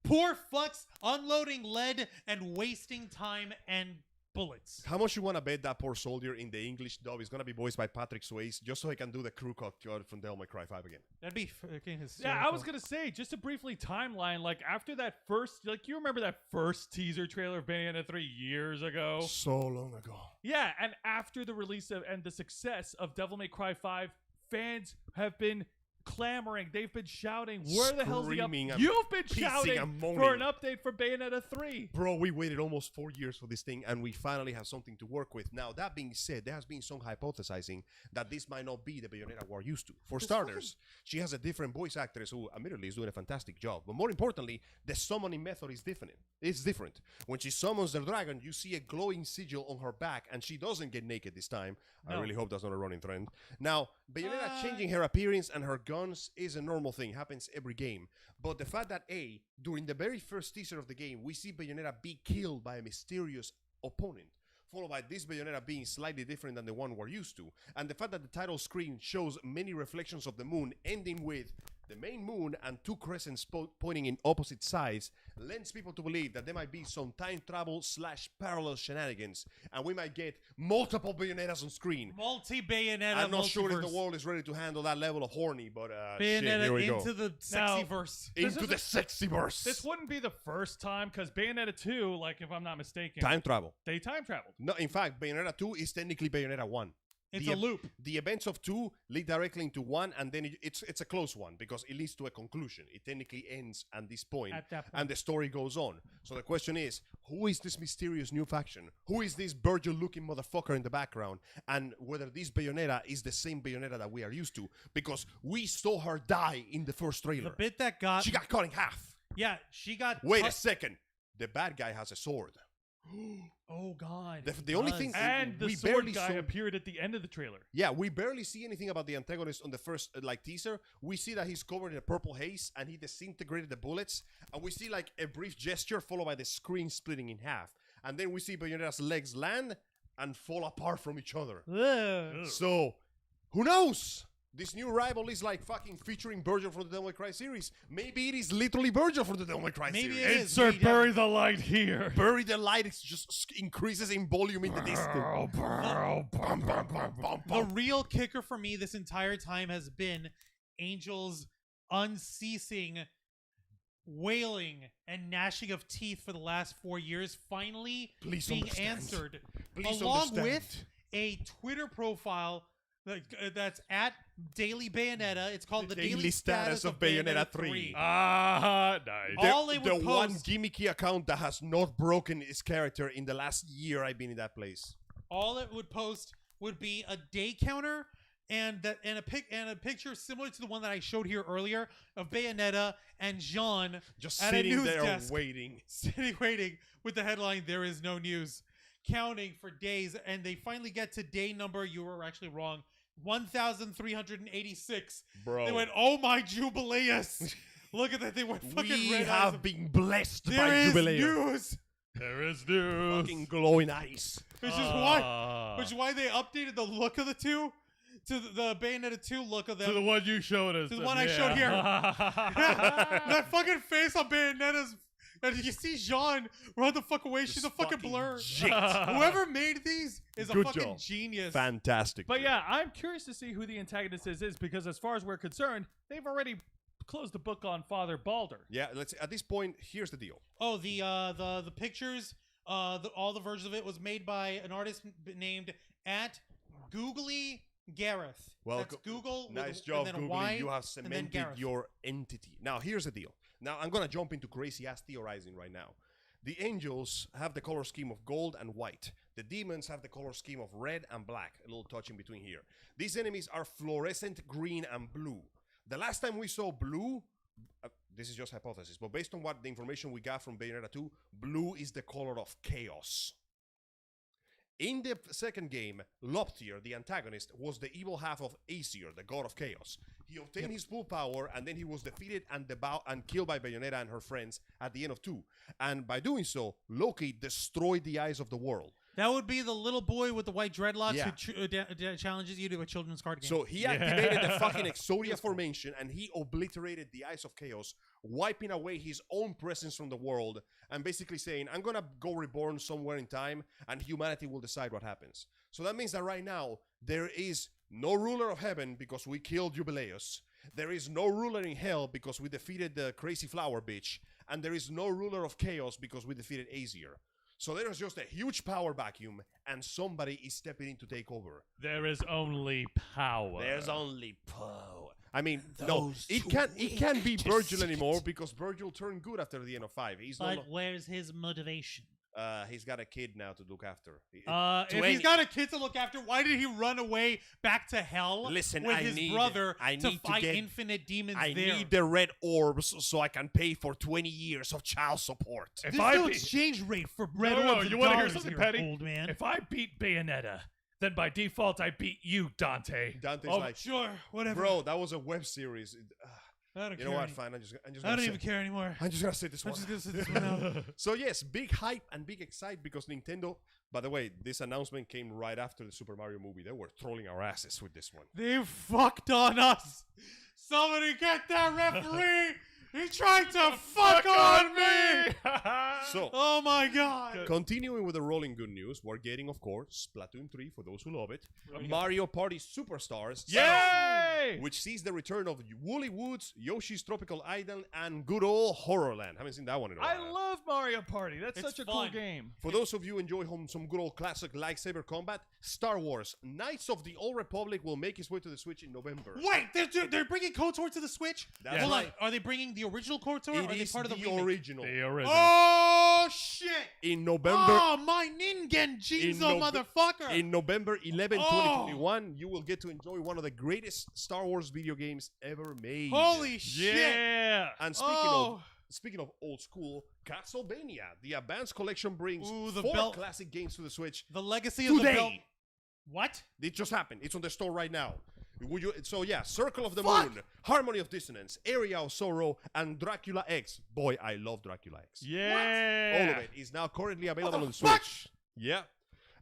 Poor fucks unloading lead and wasting time and bullets. How much you want to bet that poor soldier in the English dub is going to be voiced by Patrick Swayze just so he can do the crew cut from Devil May Cry 5 again? That'd be freaking hysterical. Yeah, I was going to say, just to briefly timeline, like after that first, like you remember that first teaser trailer of Bayonetta 3 years ago? So long ago. Yeah, and after the release of and the success of Devil May Cry 5, fans have been clamoring. They've been shouting, where the hell's the Screaming update? and You've been pissing shouting and moaning. for an update for Bayonetta 3. Bro, we waited almost 4 years for this thing, and we finally have something to work with. Now, that being said, there has been some hypothesizing that this might not be the Bayonetta we're used to. For starters, she has a different voice actress who, admittedly, is doing a fantastic job. But more importantly, the summoning method is different. It's different. When she summons the dragon, you see a glowing sigil on her back, and she doesn't get naked this time. No. I really hope that's not a running trend. Now, Bayonetta changing her appearance and her guns is a normal thing. Happens every game. But the fact that, during the very first teaser of the game, we see Bayonetta be killed by a mysterious opponent, followed by this Bayonetta being slightly different than the one we're used to. And the fact that the title screen shows many reflections of the moon, ending with the main moon and two crescents pointing in opposite sides, lends people to believe that there might be some time travel / parallel shenanigans, and we might get multiple Bayonettas on screen. Multi-Bayonetta I'm not sure if multiverse. the world is ready to handle that level of horny, but Bayonetta shit, here we go. into the sexy verse. Into the sexy verse. This wouldn't be the first time, because Bayonetta 2, like if I'm not mistaken, Time travel. they time traveled. No, in fact, Bayonetta 2 is technically Bayonetta 1. It's a loop. The events of 2 lead directly into 1, and then it's a close one because it leads to a conclusion. It technically ends at this point, At that point. and the story goes on. So the question is, who is this mysterious new faction? Who is this Virgil-looking motherfucker in the background? And whether this Bayonetta is the same Bayonetta that we are used to, because we saw her die in the first trailer. The bit that got... She got cut in half. Yeah, she got... Wait a second. The bad guy has a sword. Oh, God. The only thing... And the we sword barely guy saw- appeared at the end of the trailer. Yeah, we barely see anything about the antagonist on the first teaser. We see that he's covered in a purple haze and he disintegrated the bullets. And we see like a brief gesture followed by the screen splitting in half. And then we see Bayonetta's legs land and fall apart from each other. Ugh. So, who knows? This new rival is like fucking featuring Virgil from the Devil May Cry series. Maybe it is literally Virgil from the Devil May Cry Maybe series. it is. Insert bury the light here. Bury the light, it just increases in volume in the distance. The real kicker for me this entire time has been Angel's unceasing wailing and gnashing of teeth for the last 4 years finally Please being understand. answered, Please along understand. with a Twitter profile that's at Daily Bayonetta. It's called the Daily Status of Bayonetta 3. Ah, nice. All they the would one post, gimmicky account that has not broken its character in the last year I've been in that place. all it would post would be a day counter and a picture similar to the one that I showed here earlier of Bayonetta and Jean Just at a sitting news there desk, waiting. sitting waiting with the headline "There is no news," counting for days, and they finally get to day number. You were actually wrong. 1,386. Bro. They went, "Oh my Jubileus!" Look at that. They went fucking We red eyes. have been blessed There by is Jubilee. news. There is news. Fucking glowing eyes. Which is why they updated the look of the two to the Bayonetta 2 look of them. To the one you showed us. To the one I showed here. That fucking face on Bayonetta's. And you see Jean run the fuck away. She's a fucking blur. Shit. Whoever made these is Good a fucking job. genius. Fantastic. But yeah, I'm curious to see who the antagonist is because as far as we're concerned, they've already closed the book on Father Balder. Yeah, let's. At this point, here's the deal. Oh, the pictures, all the versions of it was made by an artist named at Googly Gareth. Well, That's Google. with Nice a- job, and then a Googly. Y, You have and then cemented Gareth. your entity. Now, here's the deal. Now, I'm going to jump into crazy-ass theorizing right now. The angels have the color scheme of gold and white. The demons have the color scheme of red and black. A little touch in between here. These enemies are fluorescent green and blue. The last time we saw blue, this is just hypothesis, but based on what the information we got from Bayonetta 2, blue is the color of chaos. In the second game, Loptier, the antagonist, was the evil half of Aesir, the god of chaos. He obtained his full power, and then he was defeated and killed by Bayonetta and her friends at the end of 2. And by doing so, Loki destroyed the eyes of the world. That would be the little boy with the white dreadlocks Yeah. who challenges you to a children's card game. So he activated the fucking Exodia formation, and he obliterated the eyes of chaos, wiping away his own presence from the world, and basically saying, I'm gonna go reborn somewhere in time, and humanity will decide what happens. So that means that right now, there is no ruler of heaven because we killed Jubileus. There is no ruler in hell because we defeated the crazy flower bitch. And there is no ruler of chaos because we defeated Aesir. So there's just a huge power vacuum, and somebody is stepping in to take over. There is only power. There's only power. I mean, no, it can't be Virgil anymore because Virgil turned good after the end of 5. He's but where's his motivation? he's got a kid now to look after. If he's got a kid to look after, why did he run away back to hell Listen, with I his need- brother I to need to fight get- infinite demons I there? need the red orbs so I can pay for 20 years of child support. If There's I no beat- exchange rate for red No, orbs you and want to hear dollars something here, petty? old man. If I beat Bayonetta, then by default I beat you, Dante. Dante's Oh, like, Sure, whatever. bro, that was a web series. I don't You care. know what? any- Fine. I'm just I gonna don't say, even care anymore. I'm just gonna say this I'm one. just gonna sit this one out. So yes, big hype and big excite because Nintendo. By the way, this announcement came right after the Super Mario movie. They were trolling our asses with this one. They fucked on us. Somebody get that referee. He tried to fuck on me. So, Oh my god. continuing with the rolling good news, we're getting, of course, Splatoon 3 for those who love it. Okay. Mario Party Superstars. Yay! Yay! which sees the return of Woolly Woods, Yoshi's Tropical Island, and good old Horrorland. Haven't seen that one in a while. I love Mario Party. That's It's such a fun. cool game. For those of you who enjoy some good old classic lightsaber combat, Star Wars Knights of the Old Republic will make its way to the Switch in November. Wait, they're bringing KOTOR to the Switch? That's Hold right. on. Are they bringing the original KOTOR? Or are they It is part of the the remake? original. The original. Oh, shit. In November, Oh, my Ningen Jinzo, motherfucker. in November 11, Oh. 2021, you will get to enjoy one of the greatest Star Wars video games ever made. Holy shit. Yeah. And speaking of old school, Castlevania, the Advanced Collection brings Ooh, the 4 belt- classic games to the Switch. The legacy of the Today. belt. What? It just happened. It's on the store right now. So yeah, Circle of the Fuck. Moon, Harmony of Dissonance, Area of Sorrow, and Dracula X. Boy, I love Dracula X. Yeah. All of it is now currently available on the fuck? Switch. Yeah.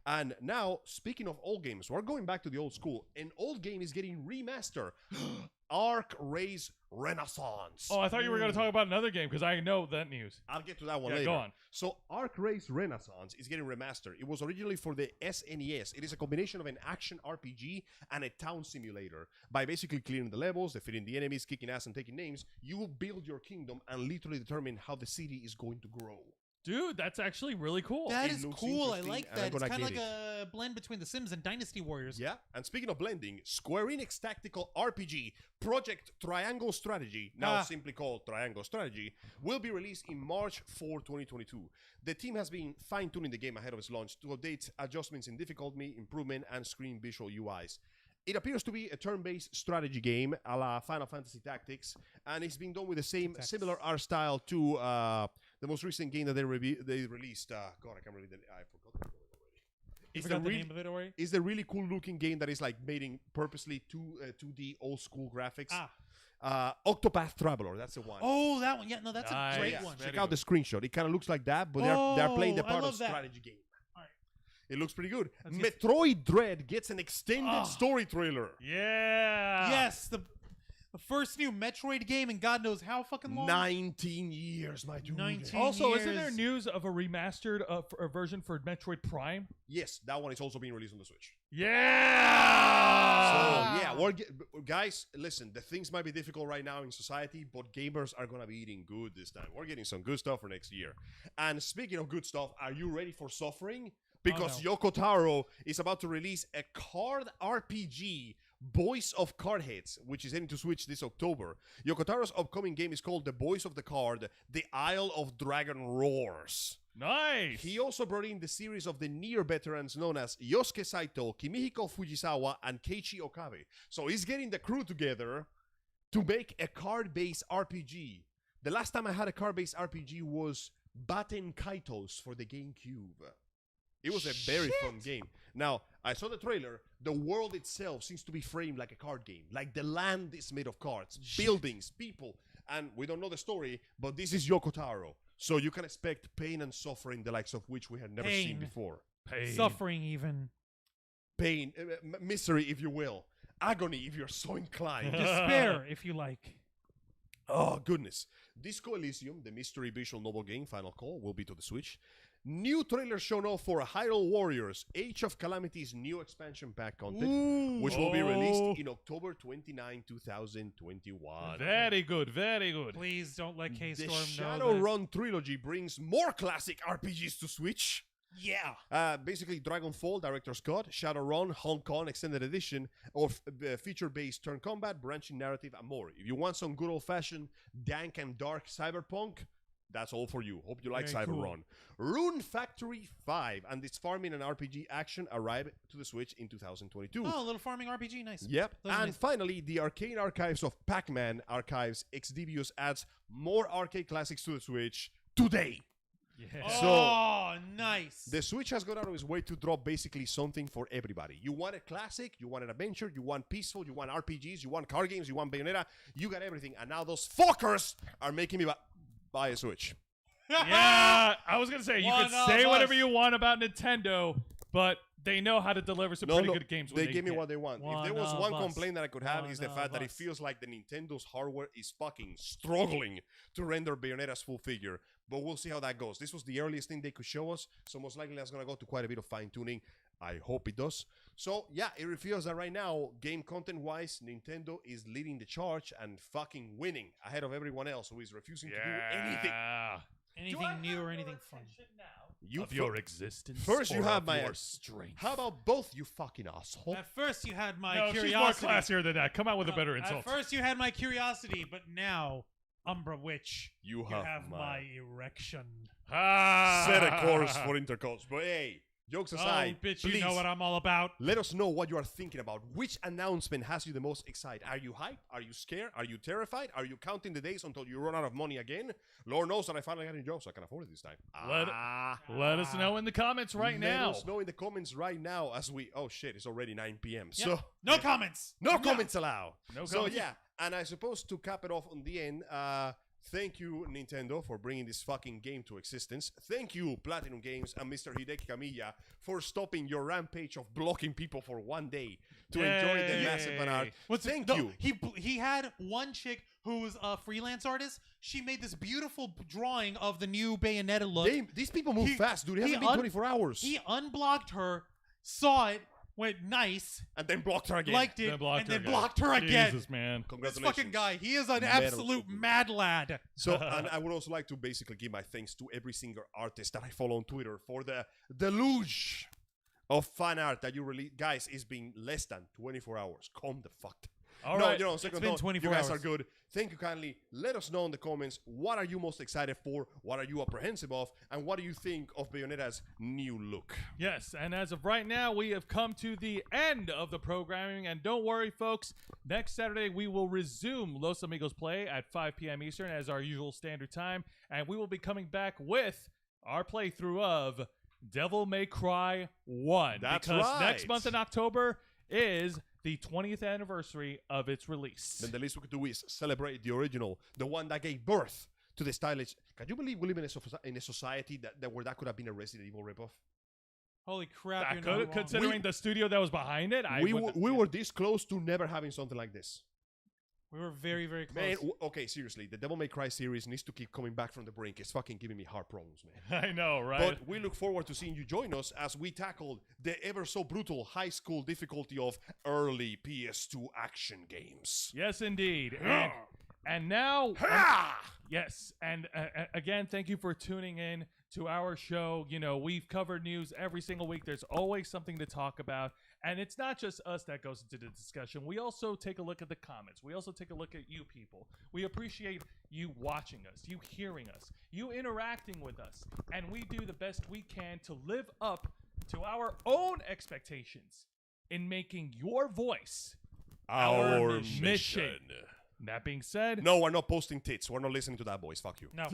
And now, speaking of old games, we're going back to the old school. An old game is getting remastered. Arc Race Renaissance. Oh, I thought you were going to talk about another game because I know that news. I'll get to that one Yeah, later. go on. So Arc Race Renaissance is getting remastered. It was originally for the SNES. It is a combination of an action RPG and a town simulator. By basically clearing the levels, defeating the enemies, kicking ass, and taking names, you will build your kingdom and literally determine how the city is going to grow. Dude, that's actually really cool. That It is looks cool. I interesting, like and I'm that. It's gonna kind of like get a blend between The Sims and Dynasty Warriors. Yeah, and speaking of blending, Square Enix tactical RPG Project Triangle Strategy, now simply called Triangle Strategy, will be released in March 4, 2022. The team has been fine-tuning the game ahead of its launch to update adjustments in difficulty, improvement, and screen visual UIs. It appears to be a turn-based strategy game a la Final Fantasy Tactics, and it's being done with the same similar art style to the most recent game that they released. God, I can't remember I forgot the name already. You forgot the name of it already? It's the really cool-looking game that is like made in purposely 2D old-school graphics. Octopath Traveler, that's the one. Oh, that one. Yeah, no, that's Nice. a great Yeah. one. Check out the screenshot. It kind of looks like that, but they're playing the Oh, I part of love that. strategy game. Alright. It looks pretty good. That's it. Metroid Dread gets an extended story trailer. Yeah. Yes, the first new Metroid game in God knows how fucking long. 19 years, my dude. 19 Also, isn't there years. news of a remastered version for Metroid Prime? Yes, that one is also being released on the Switch. Yeah. So yeah, guys, listen, the things might be difficult right now in society, but gamers are gonna be eating good this time. We're getting some good stuff for next year. And speaking of good stuff, are you ready for suffering? Because Yoko Taro is about to release a card RPG, Boys of Cardheads, which is heading to Switch this October. Yoko Taro's upcoming game is called The Boys of the Card, The Isle of Dragon Roars. Nice. He also brought in the series of the Nier veterans known as Yosuke Saito, Kimihiko Fujisawa, and Keiichi Okabe. So he's getting the crew together to make a card-based RPG. The last time I had a card-based RPG was Baten Kaitos for the GameCube. It was a very fun game. Now, I saw the trailer. The world itself seems to be framed like a card game. Like the land is made of cards, buildings, people. And we don't know the story, but this is Yoko Taro. So you can expect pain and suffering, the likes of which we had never seen Pain. before. Pain. Suffering even. Pain, misery, if you will. Agony, if you're so inclined. Despair, if you like. Oh, goodness. Disco Elysium, the mystery visual novel game, Final Call, will be to the Switch. New trailer shown off for Hyrule Warriors, Age of Calamity's new expansion pack content, which will be released in October 29, 2021. Very good. Very good. Please don't let The K-Storm know Shadowrun trilogy brings more classic RPGs to Switch. Yeah. Basically, Dragonfall, Director's Cut, Shadowrun, Hong Kong Extended Edition, or feature-based turn combat, branching narrative, and more. If you want some good old-fashioned, dank and dark cyberpunk, that's all for you. Hope you like Very cool. Cyberrun. Rune Factory 5 and its farming and RPG action arrive to the Switch in 2022. Oh, a little farming RPG. Nice. Yep. Those are And nice. finally, the Arcane Archives of Pac-Man Archives Exvideos adds more arcade classics to the Switch today. Yeah. Oh, nice. The Switch has gone out of its way to drop basically something for everybody. You want a classic, you want an adventure, you want peaceful, you want RPGs, you want card games, you want Bayonetta, you got everything. And now those fuckers are making me buy a Switch. Yeah. I was going to say, you can One of say whatever us. you want about Nintendo, but They know how to deliver some No, pretty no, good games. When they give me can. what they want. One If there was of one us. complaint that I could have is the One fact of that it us. feels like the Nintendo's hardware is fucking struggling to render Bayonetta's full figure. But we'll see how that goes. This was the earliest thing they could show us, so most likely that's going to go to quite a bit of fine-tuning. I hope it does. So, yeah, it reveals that right now, game content-wise, Nintendo is leading the charge and fucking winning ahead of everyone else who is refusing to do anything. Anything new or anything fun. You Of your existence. First you or have of my your strength. How about both, you fucking asshole? At first, you had my No, she's more curiosity. classier than that. Come out with a better insult. At first, you had my curiosity, but now, Umbra Witch, You you have my erection. Set a course for intercourse. But hey, jokes aside, Oh, bitch, please, you know what I'm all about. let us know what you are thinking about. Which announcement has you the most excited? Are you hyped? Are you scared? Are you terrified? Are you counting the days until you run out of money again? Lord knows that I finally got a job, so I can afford it this time. Let us know in the comments right now. Let us know in the comments right now as we... Oh, shit, it's already 9 p.m. Yep. So No comments. no comments allowed. No So comments. yeah, and I suppose to cap it off on the end, thank you Nintendo for bringing this fucking game to existence. Thank you Platinum Games and Mr. Hideki Kamiya for stopping your rampage of blocking people for one day to enjoy the massive fan art. Thank you. He had one chick who's a freelance artist. She made this beautiful drawing of the new Bayonetta look. These people move fast, dude. It hasn't been 24 hours. He unblocked her, saw it, went nice, And then blocked her again. liked it, and then blocked her again. Jesus, man. This Congratulations. fucking guy, he is an Metal. absolute mad lad. So, and I would also like to basically give my thanks to every single artist that I follow on Twitter for the deluge of fan art that you release. Guys, it's been less than 24 hours. Calm the fuck down. All no, right. you know, on second It's been thought, 24 you guys hours. are good. Thank you kindly. Let us know in the comments, what are you most excited for? What are you apprehensive of? And what do you think of Bayonetta's new look? Yes, and as of right now, we have come to the end of the programming. And don't worry, folks. Next Saturday, we will resume Los Amigos Play at 5 p.m. Eastern as our usual standard time. And we will be coming back with our playthrough of Devil May Cry 1. That's because right. next month in October is the 20th anniversary of its release. Then the least we could do is celebrate the original, the one that gave birth to the stylish. Can you believe we live in a society that where that could have been a Resident Evil ripoff? Holy crap! That You're could, not wrong. considering the studio that was behind it, We were this close to never having something like this. We were very, very close. Man, okay, seriously, the Devil May Cry series needs to keep coming back from the brink. It's fucking giving me heart problems, man. I know, right? But we look forward to seeing you join us as we tackle the ever so brutal high school difficulty of early PS2 action games. Yes, indeed. And now, yes, and again, thank you for tuning in to our show. You know, we've covered news every single week. There's always something to talk about. And it's not just us that goes into the discussion. We also take a look at the comments. We also take a look at you people. We appreciate you watching us, you hearing us, you interacting with us. And we do the best we can to live up to our own expectations in making your voice our mission. That being said, No, we're not posting tits. We're not listening to that, boys. Fuck you. No.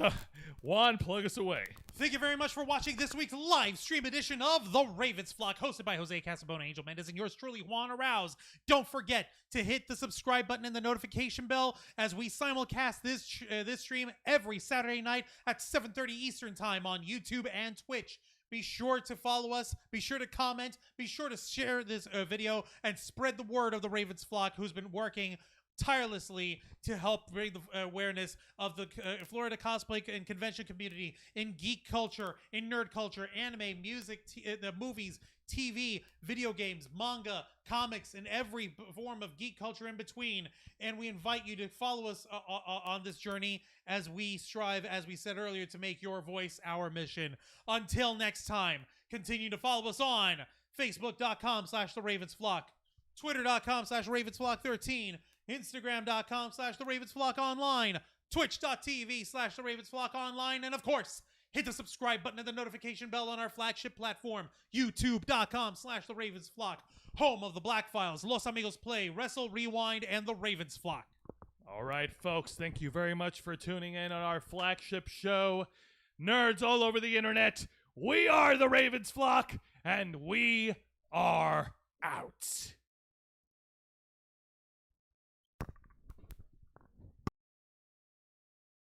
Juan, plug us away. Thank you very much for watching this week's live stream edition of The Ravens Flock, hosted by Jose Casabona, Angel Mendez, and yours truly, Juan Arouse. Don't forget to hit the subscribe button and the notification bell as we simulcast this stream every Saturday night at 7:30 Eastern Time on YouTube and Twitch. Be sure to follow us. Be sure to comment. Be sure to share this video and spread the word of The Ravens Flock, who's been working tirelessly to help bring the awareness of the Florida cosplay and convention community in geek culture, in nerd culture, anime, music, the movies, TV, video games, manga, comics, and every form of geek culture in between. And we invite you to follow us on this journey as we strive, as we said earlier, to make your voice our mission. Until next time, continue to follow us on Facebook.com/TheRavensFlock, Twitter.com/RavensFlock13, Instagram.com/TheRavensFlockOnline, Twitch.tv/TheRavensFlockOnline, and of course, hit the subscribe button and the notification bell on our flagship platform, YouTube.com/TheRavensFlock, home of the Black Files, Los Amigos Play, Wrestle Rewind, and The Ravens Flock. All right, folks, thank you very much for tuning in on our flagship show. Nerds all over the internet, we are The Ravens Flock, and we are out.